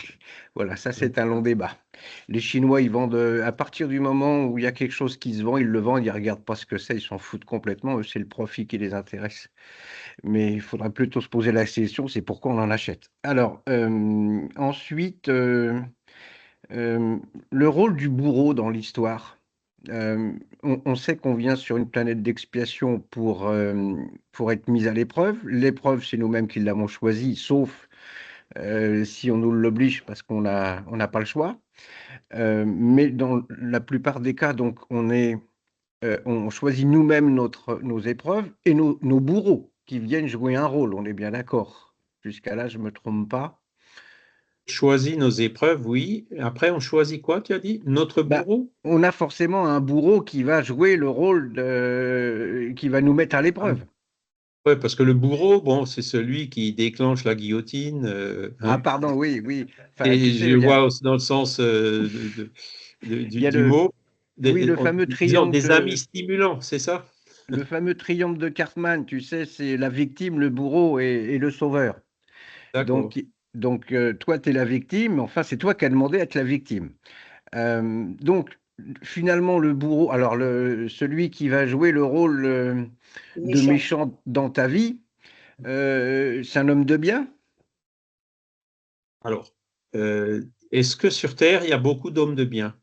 voilà, ça c'est un long débat. Les Chinois, ils vendent à partir du moment où il y a quelque chose qui se vend, ils le vendent, ils regardent pas ce que c'est, ils s'en foutent complètement. Eux, c'est le profit qui les intéresse. Mais il faudrait plutôt se poser la question, c'est pourquoi on en achète. Alors, ensuite, le rôle du bourreau dans l'histoire. On sait qu'on vient sur une planète d'expiation pour être mis à l'épreuve. L'épreuve, c'est nous-mêmes qui l'avons choisie, sauf si on nous l'oblige parce qu'on n'a pas le choix. Mais dans la plupart des cas, donc, on choisit nous-mêmes nos épreuves et nos bourreaux qui viennent jouer un rôle, on est bien d'accord. Jusqu'à là, je ne me trompe pas. Choisit nos épreuves, oui. Après, on choisit quoi, tu as dit? Notre bourreau? On a forcément un bourreau qui va jouer le rôle qui va nous mettre à l'épreuve. Oui, parce que le bourreau, bon, c'est celui qui déclenche la guillotine. Ah, Hein. pardon, oui. Enfin, Et tu sais, je vois aussi dans le sens du mot, le fameux triangle des amis stimulants, c'est ça? Le fameux triangle de Cartman, tu sais, c'est la victime, le bourreau et le sauveur. D'accord. Donc toi, tu es la victime, enfin, c'est toi qui as demandé à être la victime. Donc, finalement, le bourreau, alors celui qui va jouer le rôle de méchant dans ta vie, c'est un homme de bien? Alors, est-ce que sur Terre, il y a beaucoup d'hommes de bien?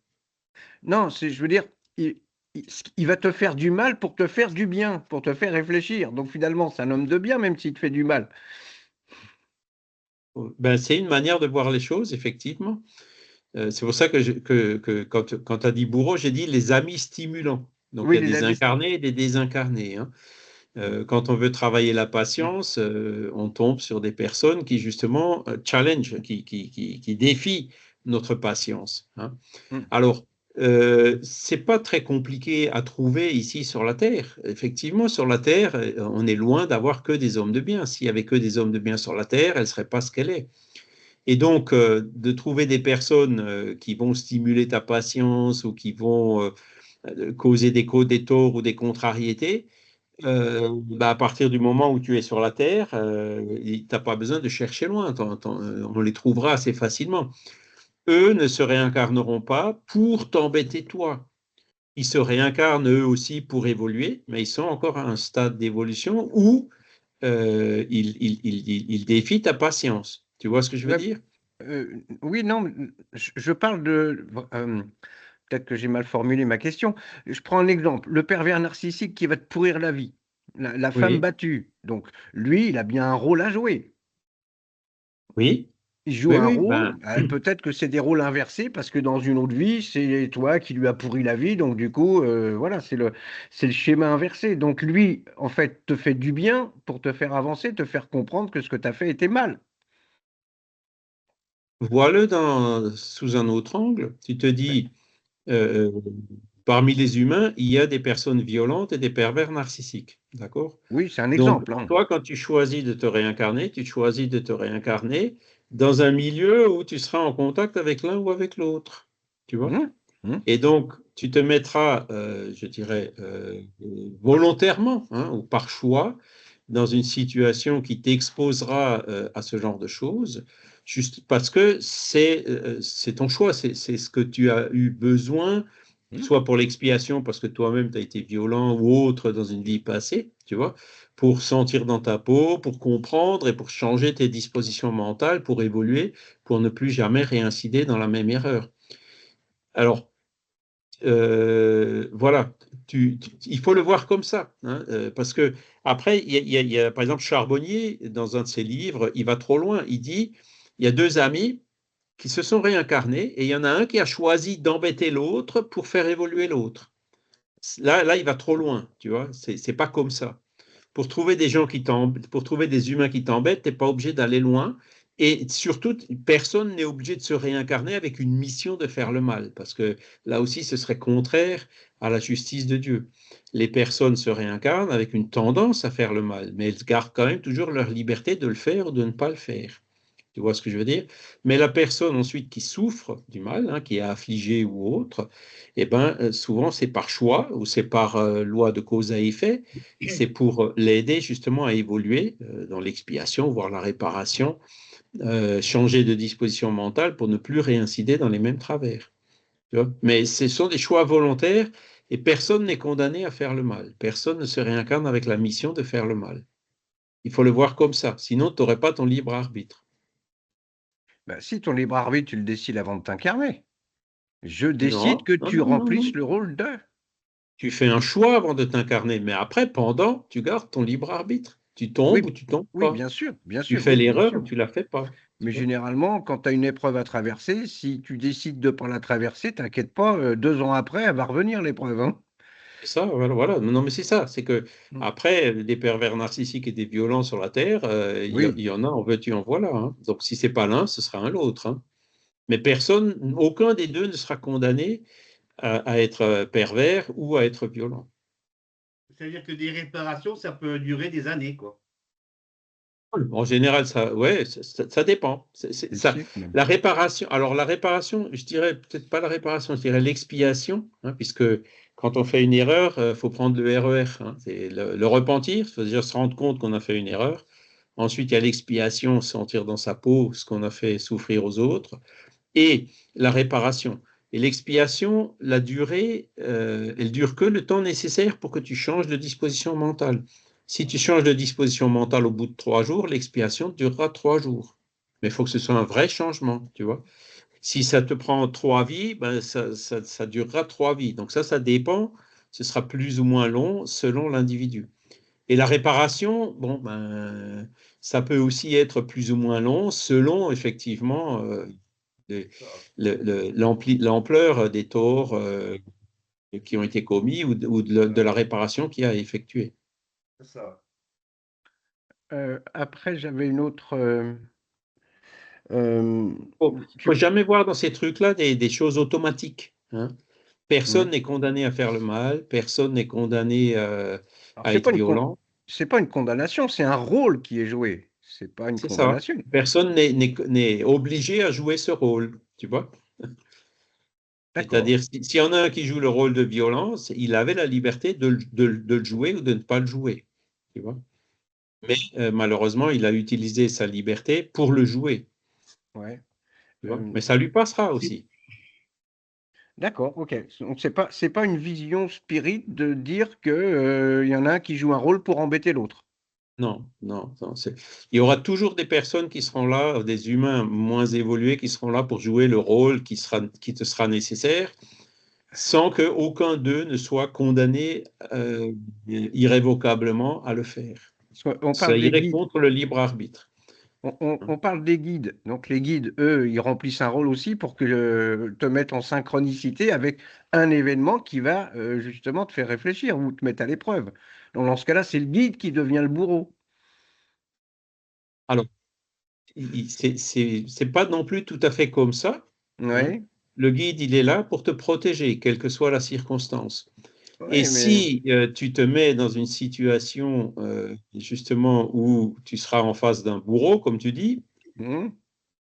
Non, je veux dire, il va te faire du mal pour te faire du bien, pour te faire réfléchir. Donc finalement, c'est un homme de bien, même s'il te fait du mal. Ben, c'est une manière de voir les choses, effectivement. C'est pour ça que quand tu as dit bourreau, j'ai dit les amis stimulants. Donc, Oui, il y a des incarnés et des désincarnés. Hein. Quand on veut travailler la patience, on tombe sur des personnes qui, justement, challenge, qui défient notre patience. Hein. Alors, c'est pas très compliqué à trouver ici sur la Terre. Effectivement, sur la Terre, on est loin d'avoir que des hommes de bien. S'il y avait que des hommes de bien sur la Terre, elle serait pas ce qu'elle est. Et donc, de trouver des personnes qui vont stimuler ta patience ou qui vont causer des torts ou des contrariétés, à partir du moment où tu es sur la terre, tu n'as pas besoin de chercher loin, on les trouvera assez facilement. Eux ne se réincarneront pas pour t'embêter toi. Ils se réincarnent eux aussi pour évoluer, mais ils sont encore à un stade d'évolution où ils défient ta patience. Tu vois ce que je veux dire? Oui, non, je parle de... peut-être que j'ai mal formulé ma question. Je prends un exemple. Le pervers narcissique qui va te pourrir la vie. La femme Oui, battue. Donc, lui, il a bien un rôle à jouer. oui, Il joue oui, un oui. rôle, peut-être que c'est des rôles inversés parce que dans une autre vie, c'est toi qui lui as pourri la vie. Donc, du coup, voilà, c'est le schéma inversé. Donc, lui, en fait, te fait du bien pour te faire avancer, te faire comprendre que ce que tu as fait était mal. Vois-le sous un autre angle. Tu te dis, parmi les humains, il y a des personnes violentes et des pervers narcissiques. D'accord? Oui, c'est un Donc, exemple, hein. toi, quand tu choisis de te réincarner, tu choisis de te réincarner dans un milieu où tu seras en contact avec l'un ou avec l'autre. Tu vois? Mmh, mmh. Et donc, tu te mettras, je dirais, volontairement, hein, ou par choix, dans une situation qui t'exposera à ce genre de choses, juste parce que c'est ton choix, c'est ce que tu as eu besoin, soit pour l'expiation, parce que toi-même tu as été violent ou autre dans une vie passée, tu vois, pour sentir dans ta peau, pour comprendre et pour changer tes dispositions mentales, pour évoluer, pour ne plus jamais réincider dans la même erreur. Alors, voilà, il faut le voir comme ça, hein, parce que après, il y a, par exemple, Charbonnier, dans un de ses livres, il va trop loin. Il dit, il y a deux amis qui se sont réincarnés et il y en a un qui a choisi d'embêter l'autre pour faire évoluer l'autre. Là, il va trop loin, tu vois, c'est pas comme ça. Pour trouver des gens pour trouver des humains qui t'embêtent, tu n'es pas obligé d'aller loin. Et surtout, personne n'est obligé de se réincarner avec une mission de faire le mal, parce que là aussi, ce serait contraire à la justice de Dieu. Les personnes se réincarnent avec une tendance à faire le mal, mais elles gardent quand même toujours leur liberté de le faire ou de ne pas le faire. Tu vois ce que je veux dire? Mais la personne ensuite qui souffre du mal, hein, qui est affligée ou autre, eh ben, souvent c'est par choix ou c'est par loi de cause à effet. C'est pour l'aider justement à évoluer dans l'expiation, voire la réparation, changer de disposition mentale pour ne plus réincider dans les mêmes travers. Tu vois? Mais ce sont des choix volontaires et personne n'est condamné à faire le mal. Personne ne se réincarne avec la mission de faire le mal. Il faut le voir comme ça, sinon tu n'aurais pas ton libre arbitre. Bah, si ton libre arbitre, tu le décides avant de t'incarner. Je décide Non, que non, tu non, non, remplisses non. le rôle de. Tu fais un choix avant de t'incarner, mais après, pendant, tu gardes ton libre arbitre. Tu Oui, tombes ou tu tombes oui, pas. bien Tu sûr, fais oui, bien l'erreur ou sûr. tu la fais pas. Tu Mais vois? généralement, quand tu as une épreuve à traverser, si tu décides de ne pas la traverser, t'inquiète pas, 2 ans après, elle va revenir l'épreuve, hein. C'est ça, voilà, voilà. Non, mais c'est ça. C'est que Mmh. après, des pervers narcissiques et des violents sur la terre, Oui. il y en a, en veux-tu, en voilà, hein. Donc, si c'est pas l'un, ce sera un l'autre, hein. Mais personne, aucun des deux ne sera condamné à être pervers ou à être violent. C'est-à-dire que des réparations, ça peut durer des années, quoi. En général, ouais, ça dépend. Des siècles même. La réparation, alors la réparation, je dirais peut-être pas la réparation, je dirais l'expiation, hein, puisque quand on fait une erreur, il faut prendre le RER, hein, c'est le repentir, c'est-à-dire se rendre compte qu'on a fait une erreur. Ensuite, il y a l'expiation, sentir dans sa peau ce qu'on a fait souffrir aux autres, et la réparation. Et l'expiation, la durée, elle dure que le temps nécessaire pour que tu changes de disposition mentale. Si tu changes de disposition mentale au bout de 3 jours, l'expiation durera 3 jours. Mais il faut que ce soit un vrai changement, tu vois. Si ça te prend 3 vies, ben ça durera 3 vies. Donc ça dépend. Ce sera plus ou moins long selon l'individu. Et la réparation, bon, ben, ça peut aussi être plus ou moins long selon effectivement l'ampleur des torts qui ont été commis ou de la réparation qui a effectuée. C'est ça. Après, j'avais une autre, Il ne faut jamais voir dans ces trucs-là des choses automatiques, hein. Personne Ouais. n'est condamné à faire le mal, personne n'est condamné Alors à être violent. c'est pas une condamnation, c'est un rôle qui est joué. C'est pas une C'est ça. condamnation. Personne n'est obligé à jouer ce rôle, tu vois. D'accord. C'est-à-dire, s'il y en a un qui joue le rôle de violence, il avait la liberté de le jouer ou de ne pas le jouer. Tu vois? Mais malheureusement, il a utilisé sa liberté pour le jouer. Ouais. Tu vois? Euh, Mais ça lui passera si- aussi. D'accord, ok. Donc c'est pas une vision spirit de dire que il y en a un qui joue un rôle pour embêter l'autre. Non, non, non. Il y aura toujours des personnes qui seront là, des humains moins évolués qui seront là pour jouer le rôle qui te sera nécessaire, sans qu'aucun d'eux ne soit condamné irrévocablement à le faire. Parce qu'on Ça parle des irait guides. contre le libre arbitre. On parle des guides. Donc les guides, eux, ils remplissent un rôle aussi pour te mettre en synchronicité avec un événement qui va justement te faire réfléchir ou te mettre à l'épreuve. Donc dans ce cas-là, c'est le guide qui devient le bourreau. Alors, c'est pas non plus tout à fait comme ça. Hein. Ouais, Le guide, il est là pour te protéger, quelle que soit la circonstance. Et ouais, mais si tu te mets dans une situation justement où tu seras en face d'un bourreau, comme tu dis, hmm,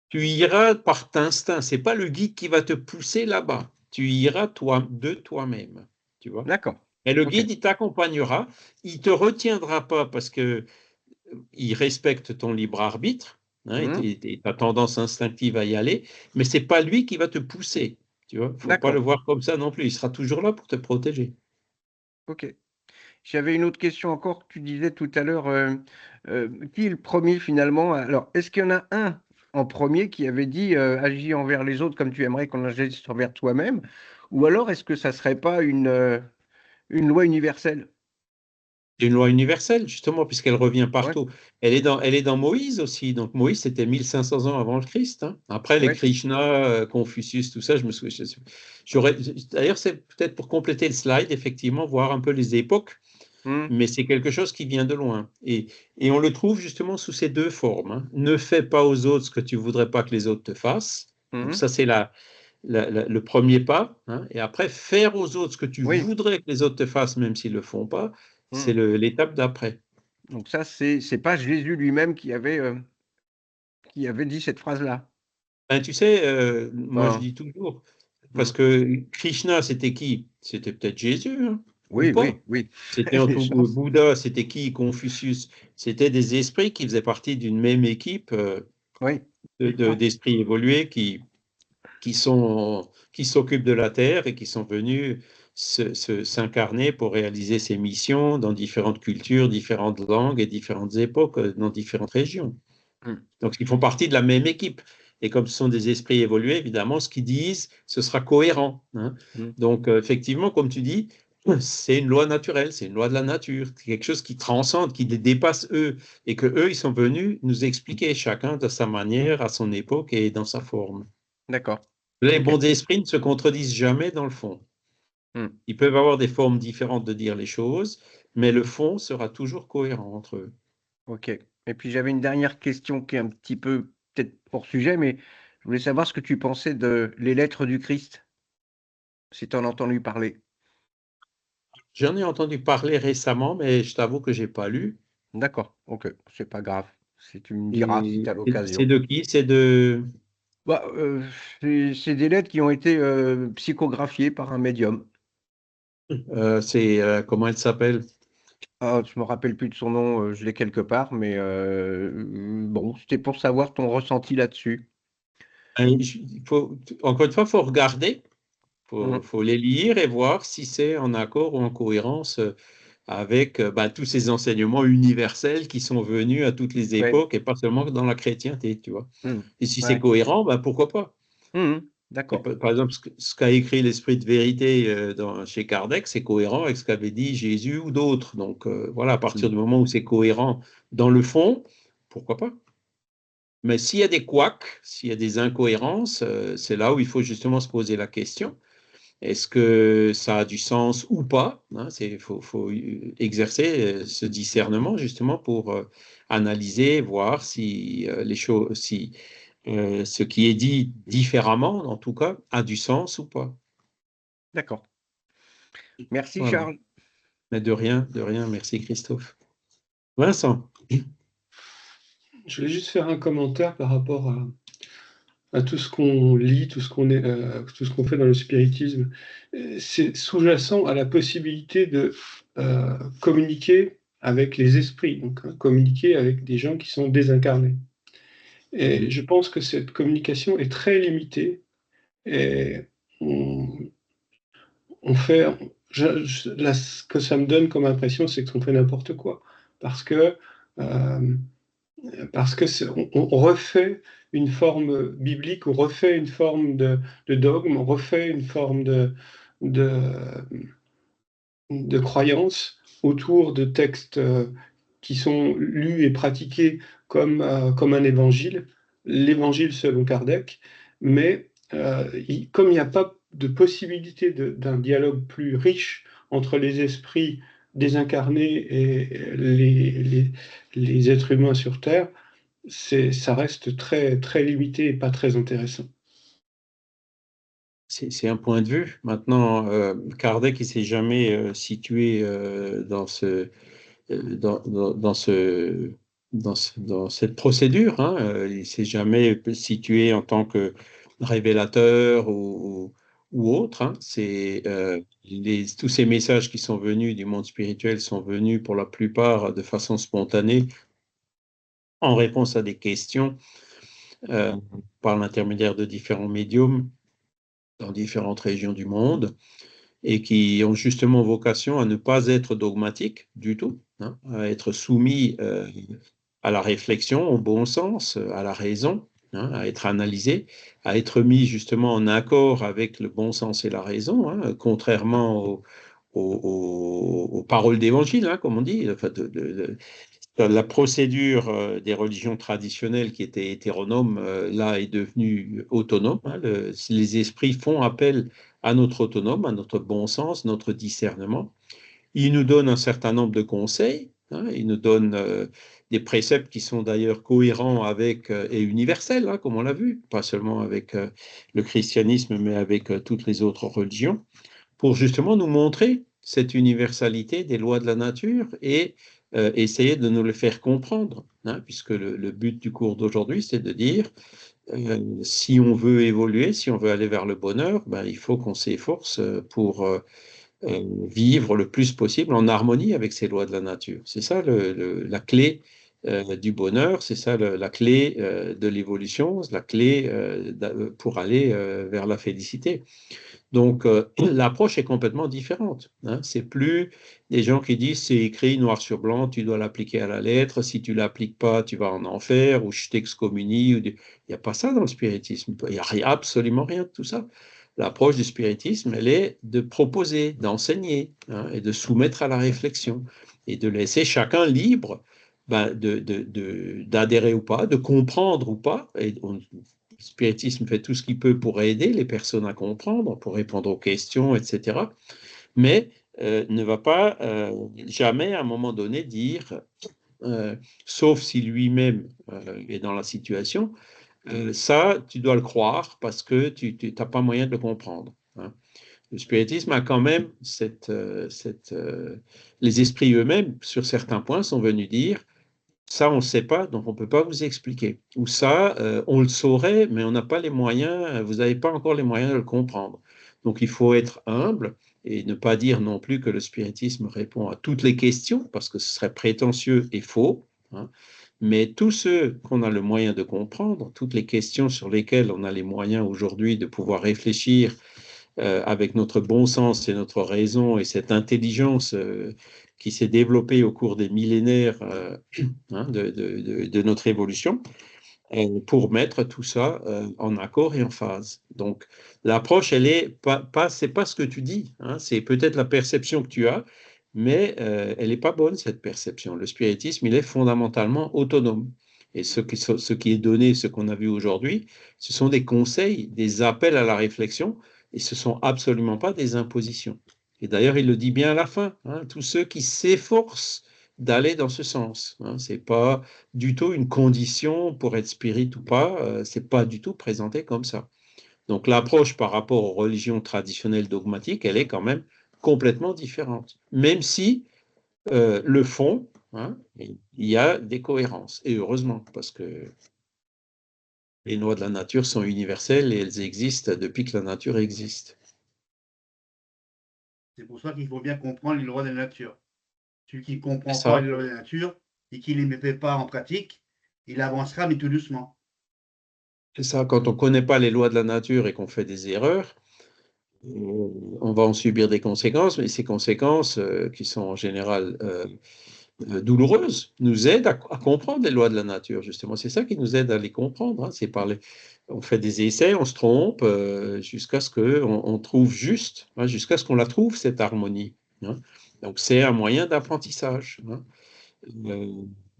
tu iras par instinct. C'est pas le guide qui va te pousser là-bas. Tu iras de toi-même. Tu vois? d'accord. Et le Ok. guide, il t'accompagnera. Il te retiendra pas parce que il respecte ton libre arbitre. Hein, Hmm, et ta tendance instinctive à y aller, mais c'est pas lui qui va te pousser. Tu vois? Faut pas le d'accord. voir comme ça non plus. Il sera toujours là pour te protéger. Ok. J'avais une autre question encore. Tu disais tout à l'heure, qui est le premier finalement? Alors, est-ce qu'il y en a un en premier qui avait dit agis envers les autres comme tu aimerais qu'on agisse envers toi-même? Ou alors est-ce que ça serait pas une loi universelle? C'est une loi universelle, justement, puisqu'elle revient Ouais, partout. Elle est dans Moïse aussi. Donc, Moïse, c'était 1500 ans avant le Christ. Hein. Après, les ouais, Krishna, Confucius, tout ça, je me souviens. D'ailleurs, c'est peut-être pour compléter le slide, effectivement, voir un peu les époques, hmm, mais c'est quelque chose qui vient de loin. Et on le trouve justement sous ces deux formes. Hein. Ne fais pas aux autres ce que tu voudrais pas que les autres te fassent. Donc, hmm, ça, c'est le premier pas. Hein. Et après, faire aux autres ce que tu oui. voudrais que les autres te fassent, même s'ils ne le font pas, Hmm. c'est l'étape d'après. Donc ça, c'est pas Jésus lui-même qui avait dit cette phrase-là. Ben, tu sais, moi je Enfin, dis toujours, hmm. parce que Krishna, c'était qui? C'était peut-être Jésus, hein, ou Oui, pas? oui, oui. C'était Les entre chances. Bouddha, c'était qui? Confucius. C'était des esprits qui faisaient partie d'une même équipe Oui. Ah, d'esprits évolués qui s'occupent de la Terre et qui sont venus s'incarner pour réaliser ces missions dans différentes cultures, différentes langues et différentes époques, dans différentes régions. hmm, Donc, ils font partie de la même équipe. Et comme ce sont des esprits évolués, évidemment, ce qu'ils disent, ce sera cohérent. Hein. hmm. Donc, effectivement, comme tu dis, c'est une loi naturelle, c'est une loi de la nature, c'est quelque chose qui transcende, qui les dépasse eux, et que eux, ils sont venus nous expliquer chacun de sa manière, à son époque et dans sa forme. D'accord. Les Ok. bons esprits ne se contredisent jamais dans le fond. Hmm. Ils peuvent avoir des formes différentes de dire les choses, mais le fond sera toujours cohérent entre eux. Ok. Et puis j'avais une dernière question qui est un petit peu peut-être hors sujet, mais je voulais savoir ce que tu pensais de les lettres du Christ, si tu en as entendu parler. J'en ai entendu parler récemment, mais je t'avoue que je n'ai pas lu. D'accord. Ok. C'est pas grave. Si tu me diras si tu Et as c'est l'occasion. de qui? C'est de. Bah, c'est des lettres qui ont été psychographiées par un médium. Comment elle s'appelle? Ah, je me rappelle plus de son nom, je l'ai quelque part, mais bon, c'était pour savoir ton ressenti là-dessus. Encore une fois, il faut regarder, Mhm. faut les lire et voir si c'est en accord ou en cohérence avec ben, tous ces enseignements universels qui sont venus à toutes les Ouais. époques et pas seulement dans la chrétienté, tu vois. Mhm. Et si c'est Ouais. cohérent, ben, pourquoi pas? Mhm. Et D'accord. par exemple, ce qu'a écrit l'Esprit de vérité chez Kardec, c'est cohérent avec ce qu'avait dit Jésus ou d'autres. Donc voilà, à partir Mhm. du moment où c'est cohérent dans le fond, pourquoi pas? Mais s'il y a des couacs, s'il y a des incohérences, c'est là où il faut justement se poser la question. Est-ce que ça a du sens ou pas? Hein, faut exercer ce discernement justement pour analyser, voir si les choses, si ce qui est dit différemment, en tout cas, a du sens ou pas. D'accord. Merci Voilà. Charles. Mais de rien, merci Christophe. Vincent, Je voulais juste faire un commentaire par rapport à tout ce qu'on lit, tout ce qu'on fait dans le spiritisme, c'est sous-jacent à la possibilité de communiquer avec les esprits, donc communiquer avec des gens qui sont désincarnés. Et je pense que cette communication est très limitée et on fait, là, ce que ça me donne comme impression, c'est qu'on fait n'importe quoi, parce que on refait une forme biblique, on refait une forme de dogme, on refait une forme de, de croyance autour de textes qui sont lus et pratiqués comme un évangile, l'évangile selon Kardec, mais comme il n'y a pas de possibilité d'un dialogue plus riche entre les esprits désincarnés et les êtres humains sur Terre, ça reste très, très limité et pas très intéressant. C'est un point de vue. Maintenant, Kardec, il s'est jamais situé dans cette procédure. Hein. Il s'est jamais situé en tant que révélateur ou autre. Hein. Tous ces messages qui sont venus du monde spirituel sont venus pour la plupart de façon spontanée en réponse à des questions par l'intermédiaire de différents médiums dans différentes régions du monde et qui ont justement vocation à ne pas être dogmatiques du tout, hein, à être soumis à la réflexion, au bon sens, à la raison, hein, à être analysés, à être mis justement en accord avec le bon sens et la raison, hein, contrairement aux paroles d'évangile, hein, comme on dit, enfin, la procédure des religions traditionnelles qui étaient hétéronomes, là, est devenue autonome. Hein. Les esprits font appel à notre autonome, à notre bon sens, notre discernement. Ils nous donnent un certain nombre de conseils. Hein. Ils nous donnent des préceptes qui sont d'ailleurs cohérents avec et universels, hein, comme on l'a vu, pas seulement avec le christianisme, mais avec toutes les autres religions, pour justement nous montrer cette universalité des lois de la nature et essayer de nous le faire comprendre, hein, puisque le but du cours d'aujourd'hui, c'est de dire, si on veut évoluer, si on veut aller vers le bonheur, ben, il faut qu'on s'efforce pour vivre le plus possible en harmonie avec ces lois de la nature. C'est ça la clé du bonheur, c'est ça la clé de l'évolution, la clé pour aller vers la félicité. Donc, l'approche est complètement différente. Hein. C'est plus des gens qui disent c'est écrit noir sur blanc, tu dois l'appliquer à la lettre, si tu ne l'appliques pas, tu vas en enfer, ou je t'excommunie. Il n'y a pas ça dans le spiritisme. Il n'y a absolument rien de tout ça. L'approche du spiritisme, elle est de proposer, d'enseigner, hein, et de soumettre à la réflexion, et de laisser chacun libre ben, d'adhérer ou pas, de comprendre ou pas. Et le spiritisme fait tout ce qu'il peut pour aider les personnes à comprendre, pour répondre aux questions, etc. Mais ne va pas jamais à un moment donné dire, sauf si lui-même est dans la situation, ça, tu dois le croire parce que tu n'as pas moyen de le comprendre. Hein. Le spiritisme a quand même les esprits eux-mêmes, sur certains points, sont venus dire ça, on ne le sait pas, donc on ne peut pas vous expliquer. Ou ça, on le saurait, mais on n'a pas les moyens, vous n'avez pas encore les moyens de le comprendre. Donc il faut être humble et ne pas dire non plus que le spiritisme répond à toutes les questions, parce que ce serait prétentieux et faux. Hein. Mais tous ceux qu'on a le moyen de comprendre, toutes les questions sur lesquelles on a les moyens aujourd'hui de pouvoir réfléchir avec notre bon sens et notre raison et cette intelligence qui s'est développée au cours des millénaires hein, de notre évolution, pour mettre tout ça en accord et en phase. Donc, l'approche, elle est c'est pas ce que tu dis, hein, c'est peut-être la perception que tu as, mais elle n'est pas bonne, cette perception. Le spiritisme, il est fondamentalement autonome. Et ce qui est donné, ce qu'on a vu aujourd'hui, ce sont des conseils, des appels à la réflexion, et ce ne sont absolument pas des impositions. Et d'ailleurs, il le dit bien à la fin, hein, tous ceux qui s'efforcent d'aller dans ce sens. Hein, ce n'est pas du tout une condition pour être spirit ou pas, ce n'est pas du tout présenté comme ça. Donc l'approche par rapport aux religions traditionnelles dogmatiques, elle est quand même complètement différente. Même si le fond, hein, il y a des cohérences. Et heureusement, parce que Les lois de la nature sont universelles et elles existent depuis que la nature existe. C'est pour ça qu'il faut bien comprendre les lois de la nature. Celui qui ne comprend C'est pas ça. les lois de la nature et qui ne les met pas en pratique, il avancera, mais tout doucement. C'est ça, quand on ne connaît pas les lois de la nature et qu'on fait des erreurs, on va en subir des conséquences, mais ces conséquences, qui sont en général douloureuses, nous aident à comprendre les lois de la nature, justement. C'est ça qui nous aide à les comprendre. Hein. C'est on fait des essais, on se trompe, jusqu'à ce qu'on trouve juste, hein, jusqu'à ce qu'on la trouve, cette harmonie. Hein. Donc, c'est un moyen d'apprentissage. Hein.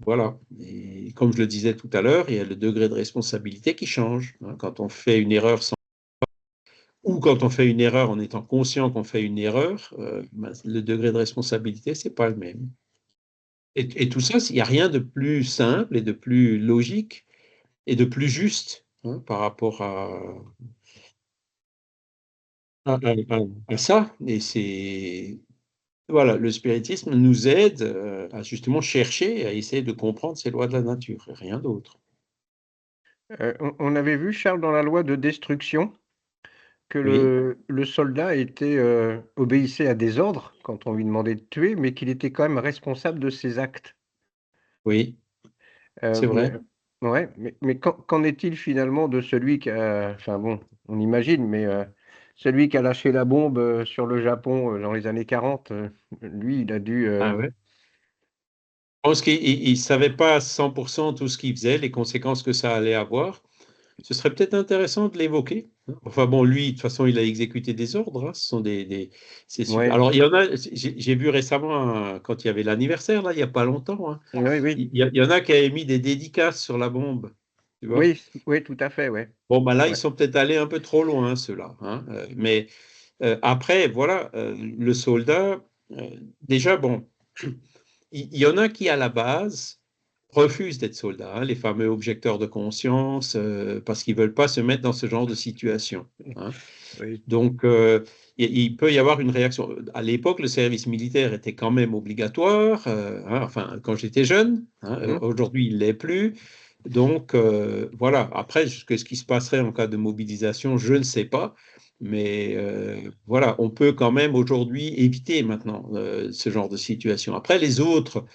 Voilà. Et comme je le disais tout à l'heure, il y a le degré de responsabilité qui change. Hein. Quand on fait une erreur ou quand on fait une erreur en étant conscient qu'on fait une erreur, le degré de responsabilité, c'est pas le même. Et tout ça, il n'y a rien de plus simple et de plus logique et de plus juste, hein, par rapport à ça. Et c'est voilà, le spiritisme nous aide à justement chercher, à essayer de comprendre ces lois de la nature, et rien d'autre. On avait vu, Charles, dans la loi de destruction, que Oui, le soldat obéissait à des ordres quand on lui demandait de tuer, mais qu'il était quand même responsable de ses actes. oui, c'est Mais, vrai. ouais, mais qu'en est-il finalement de celui qui a, enfin bon, on imagine, mais celui qui a lâché la bombe sur le Japon dans les années 40, lui, il a dû. Ah ouais. Je pense qu'il ne savait pas à 100% tout ce qu'il faisait, les conséquences que ça allait avoir. Ce serait peut-être intéressant de l'évoquer. Hein. Enfin bon, lui, de toute façon, il a exécuté des ordres. Hein. Ce sont c'est super. Ouais, Alors, il y en a, j'ai vu récemment, quand il y avait l'anniversaire, là, il n'y a pas longtemps, hein, oui, oui, il y en a qui avaient mis des dédicaces sur la bombe. Tu vois? oui, oui, tout à fait, ouais. Bon, ben là, ils Ouais. sont peut-être allés un peu trop loin, ceux-là. Hein. Mais après, voilà, le soldat, déjà, bon, il y en a qui, à la base, refusent d'être soldats, hein, les fameux objecteurs de conscience, parce qu'ils ne veulent pas se mettre dans ce genre de situation. Hein. Oui. Donc, il peut y avoir une réaction. À l'époque, le service militaire était quand même obligatoire, hein, enfin, quand j'étais jeune. Hein, Mhm. aujourd'hui, il ne l'est plus. Donc, voilà. Après, ce qui se passerait en cas de mobilisation, je ne sais pas. Mais voilà, on peut quand même aujourd'hui éviter maintenant ce genre de situation. Après, les autres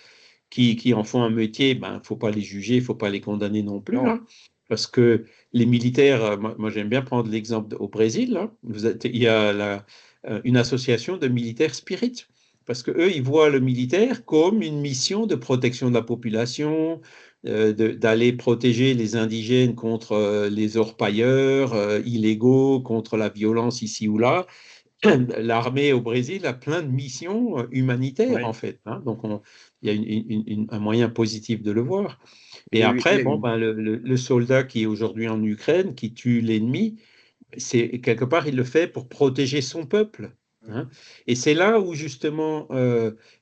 qui en font un métier, ben, faut pas les juger, il faut pas les condamner non plus, Non. hein, parce que les militaires, moi j'aime bien prendre l'exemple au Brésil, hein, il y a une association de militaires spirit, parce que eux, ils voient le militaire comme une mission de protection de la population, d'aller protéger les indigènes contre les orpailleurs illégaux, contre la violence ici ou là. L'armée au Brésil a plein de missions humanitaires, en Oui. fait. Hein. Donc, il y a un moyen positif de le voir. Et Et lui, après, bon, ben, le soldat qui est aujourd'hui en Ukraine, qui tue l'ennemi, c'est quelque part, il le fait pour protéger son peuple. Hein. Et c'est là où, justement,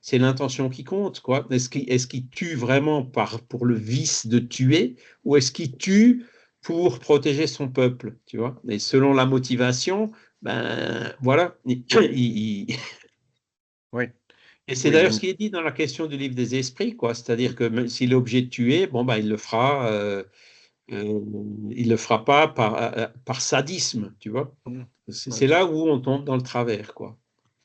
c'est l'intention qui compte, quoi. Est-ce qu'il tue vraiment pour le vice de tuer, ou est-ce qu'il tue pour protéger son peuple, tu vois? Et selon la motivation, ben voilà. oui, Et c'est oui, il y a d'ailleurs ce une- qui est dit dans la question du livre des esprits, quoi. C'est-à-dire que même s'il est obligé de tuer, bon, ben, euh, il le fera pas par sadisme, tu vois. Mhm. C'est Ok. là où on tombe dans le travers, quoi.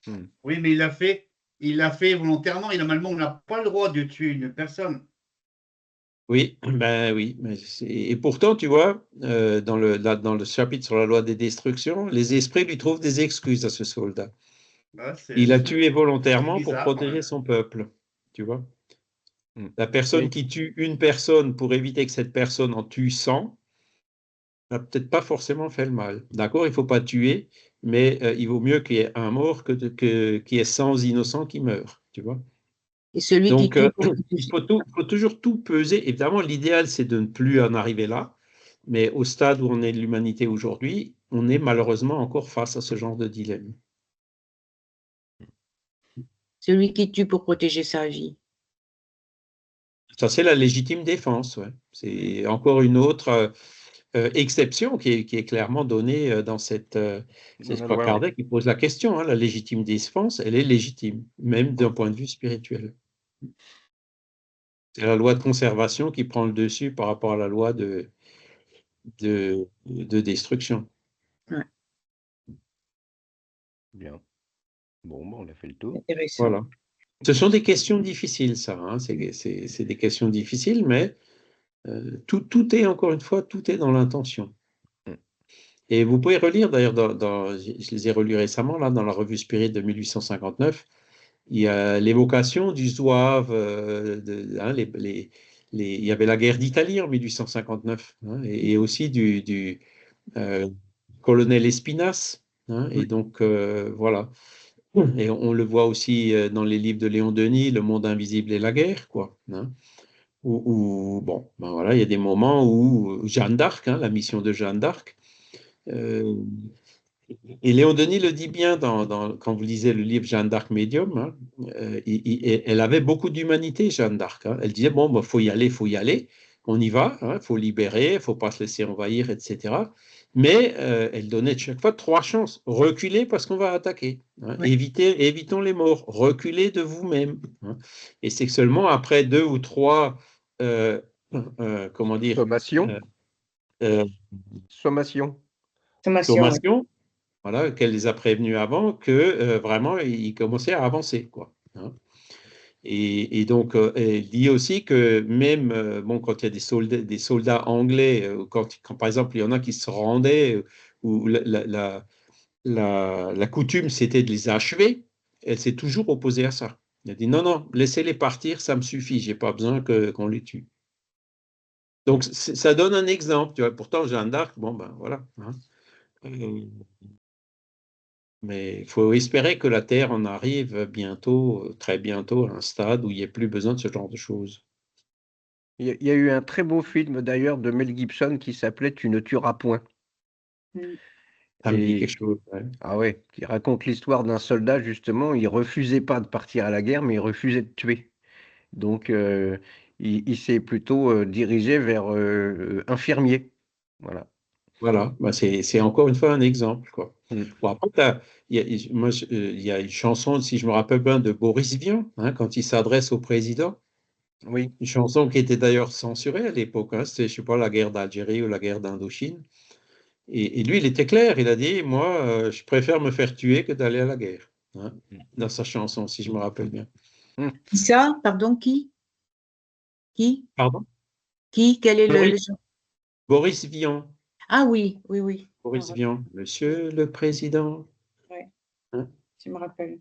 Mhm. Oui, mais il l'a fait volontairement et normalement, on n'a pas le droit de tuer une personne. Oui, ben oui. Et pourtant, tu vois, dans le chapitre sur la loi des destructions, les esprits lui trouvent des excuses à ce soldat. Bah, Il a tué c'est volontairement pour bizarre quand protéger même. son peuple, tu vois. Mhm. La personne Oui, qui tue une personne pour éviter que cette personne en tue 100 n'a peut-être pas forcément fait le mal. D'accord, il ne faut pas tuer, mais il vaut mieux qu'il y ait un mort qu'il y ait 100 innocents qui meurent, tu vois. Et celui qui Donc, tue pour il faut toujours tout peser. Évidemment, l'idéal, c'est de ne plus en arriver là, mais au stade où on est de l'humanité aujourd'hui, on est malheureusement encore face à ce genre de dilemme. celui qui tue pour protéger sa vie. Ça, c'est la légitime défense. Ouais. C'est encore une autre exception qui est clairement donnée dans cette. C'est, dans je la crois, loi, oui. Kardec qui pose la question. Hein, la légitime défense, elle est légitime, même d'un point de vue spirituel. C'est la loi de conservation qui prend le dessus par rapport à la loi de destruction. Bien. Bon, on a fait le tour. Intéressant. Voilà. Ce sont des questions difficiles, ça. Hein. C'est des questions difficiles, mais tout est, encore une fois, tout est dans l'intention. Et vous pouvez relire, d'ailleurs, je les ai relus récemment, là, dans la revue Spirit de 1859, il y a l'évocation du zouave, hein, il y avait la guerre d'Italie en 1859, hein, et aussi du colonel Espinas, hein, et donc, voilà. Et on le voit aussi dans les livres de Léon Denis, Le monde invisible et la guerre, quoi. Hein, bon, ben voilà, il y a des moments où Jeanne d'Arc, hein, la mission de Jeanne d'Arc, et Léon Denis le dit bien quand vous lisez le livre Jeanne d'Arc Médium, hein, elle avait beaucoup d'humanité, Jeanne d'Arc. Hein. Elle disait, bon, il faut y aller, on y va, il faut libérer, il ne faut pas se laisser envahir, etc. Mais elle donnait chaque fois 3 chances. Reculez parce qu'on va attaquer. Hein. Ouais. Évitons les morts. Reculez de vous-même. Hein. Et c'est seulement après 2 ou 3, comment dire, Sommation. Sommation, sommations, voilà, qu'elle les a prévenus avant, que vraiment, ils commençaient à avancer, quoi. Hein. Et donc, elle dit aussi que même, bon, quand il y a des soldats anglais, quand, par exemple, il y en a qui se rendaient, où la coutume, c'était de les achever, elle s'est toujours opposée à ça. Elle a dit, non, laissez-les partir, ça me suffit, j'ai pas besoin qu'on les tue. Donc, ça donne un exemple, tu vois. Pourtant, Jeanne d'Arc, bon, ben, voilà. Hein. Mais il faut espérer que la Terre en arrive bientôt, très bientôt, à un stade où il n'y ait plus besoin de ce genre de choses. Il y a eu un très beau film d'ailleurs de Mel Gibson qui s'appelait Tu ne tueras point. Ça me dit Et quelque chose. Ouais. ah ouais, qui raconte l'histoire d'un soldat justement, il refusait pas de partir à la guerre, mais il refusait de tuer. Donc il s'est plutôt dirigé vers infirmier. Voilà. Voilà, bah, c'est encore une fois un exemple, quoi. Mm. Bon, après, il y a une chanson, si je me rappelle bien, de Boris Vian, hein, quand il s'adresse au président. Oui. Une chanson qui était d'ailleurs censurée à l'époque. Hein, c'était, je sais pas, la guerre d'Algérie ou la guerre d'Indochine. Et lui, il était clair. Il a dit, moi, je préfère me faire tuer que d'aller à la guerre. Hein, dans sa chanson, si je me rappelle bien. Qui ça? Pardon, qui? Qui? Pardon? Quel est le Boris Vian. Ah oui. Boris Vian. Monsieur le Président. Ouais, Hein? je me rappelle.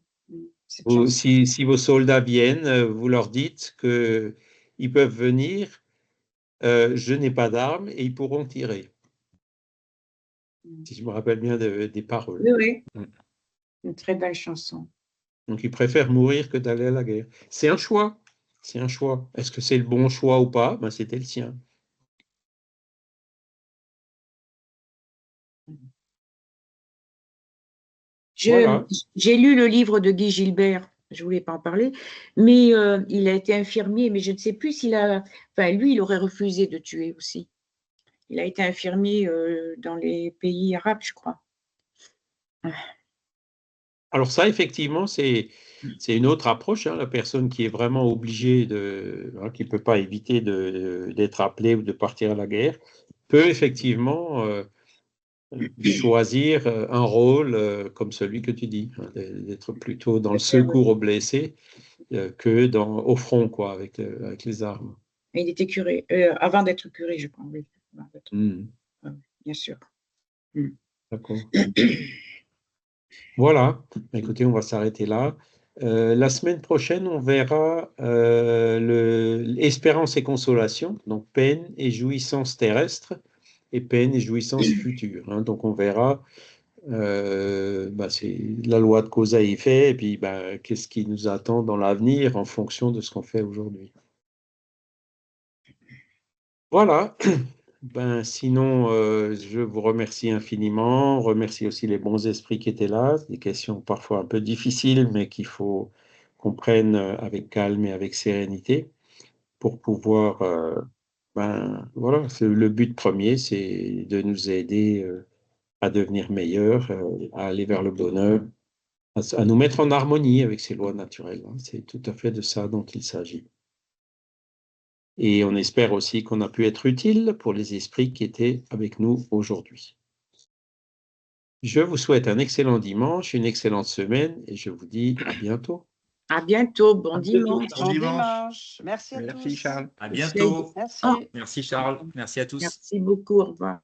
Cette chanson. Si vos soldats viennent, vous leur dites qu'ils peuvent venir, je n'ai pas d'armes et ils pourront tirer. Si je me rappelle bien des paroles. Oui. Une très belle chanson. Donc ils préfèrent mourir que d'aller à la guerre. C'est un choix. C'est un choix. Est-ce que c'est le bon choix ou pas? Ben, c'était le sien. Voilà. J'ai lu le livre de Guy Gilbert, je ne voulais pas en parler, mais il a été infirmier, mais je ne sais plus s'il a... Enfin, lui, il aurait refusé de tuer aussi. Il a été infirmier dans les pays arabes, je crois. Alors ça, effectivement, c'est une autre approche. Hein, la personne qui est vraiment obligée qui ne peut pas éviter d'être appelée ou de partir à la guerre, peut effectivement choisir un rôle comme celui que tu dis, hein, d'être plutôt dans le secours aux blessés que au front, quoi, avec les armes. Et il était curé, avant d'être curé, je crois, oui. Bien sûr. D'accord. Voilà. Écoutez, on va s'arrêter là. La semaine prochaine, on verra espérance et consolation, donc peine et jouissance terrestre et peine et jouissance future. Hein. Donc on verra, c'est la loi de cause à effet, et puis qu'est-ce qui nous attend dans l'avenir en fonction de ce qu'on fait aujourd'hui. Voilà. Sinon, je vous remercie infiniment, remercie aussi les bons esprits qui étaient là, des questions parfois un peu difficiles, mais qu'il faut qu'on prenne avec calme et avec sérénité pour pouvoir, voilà, le but premier, c'est de nous aider à devenir meilleurs, à aller vers le bonheur, à nous mettre en harmonie avec ces lois naturelles. Hein. C'est tout à fait de ça dont il s'agit. Et on espère aussi qu'on a pu être utile pour les esprits qui étaient avec nous aujourd'hui. Je vous souhaite un excellent dimanche, une excellente semaine et je vous dis à bientôt. À bientôt, bon À bientôt. dimanche. Bon dimanche. Merci à Merci tous. Charles. À bientôt. Merci. Ah. Merci Charles. Merci à tous. Merci beaucoup, au revoir.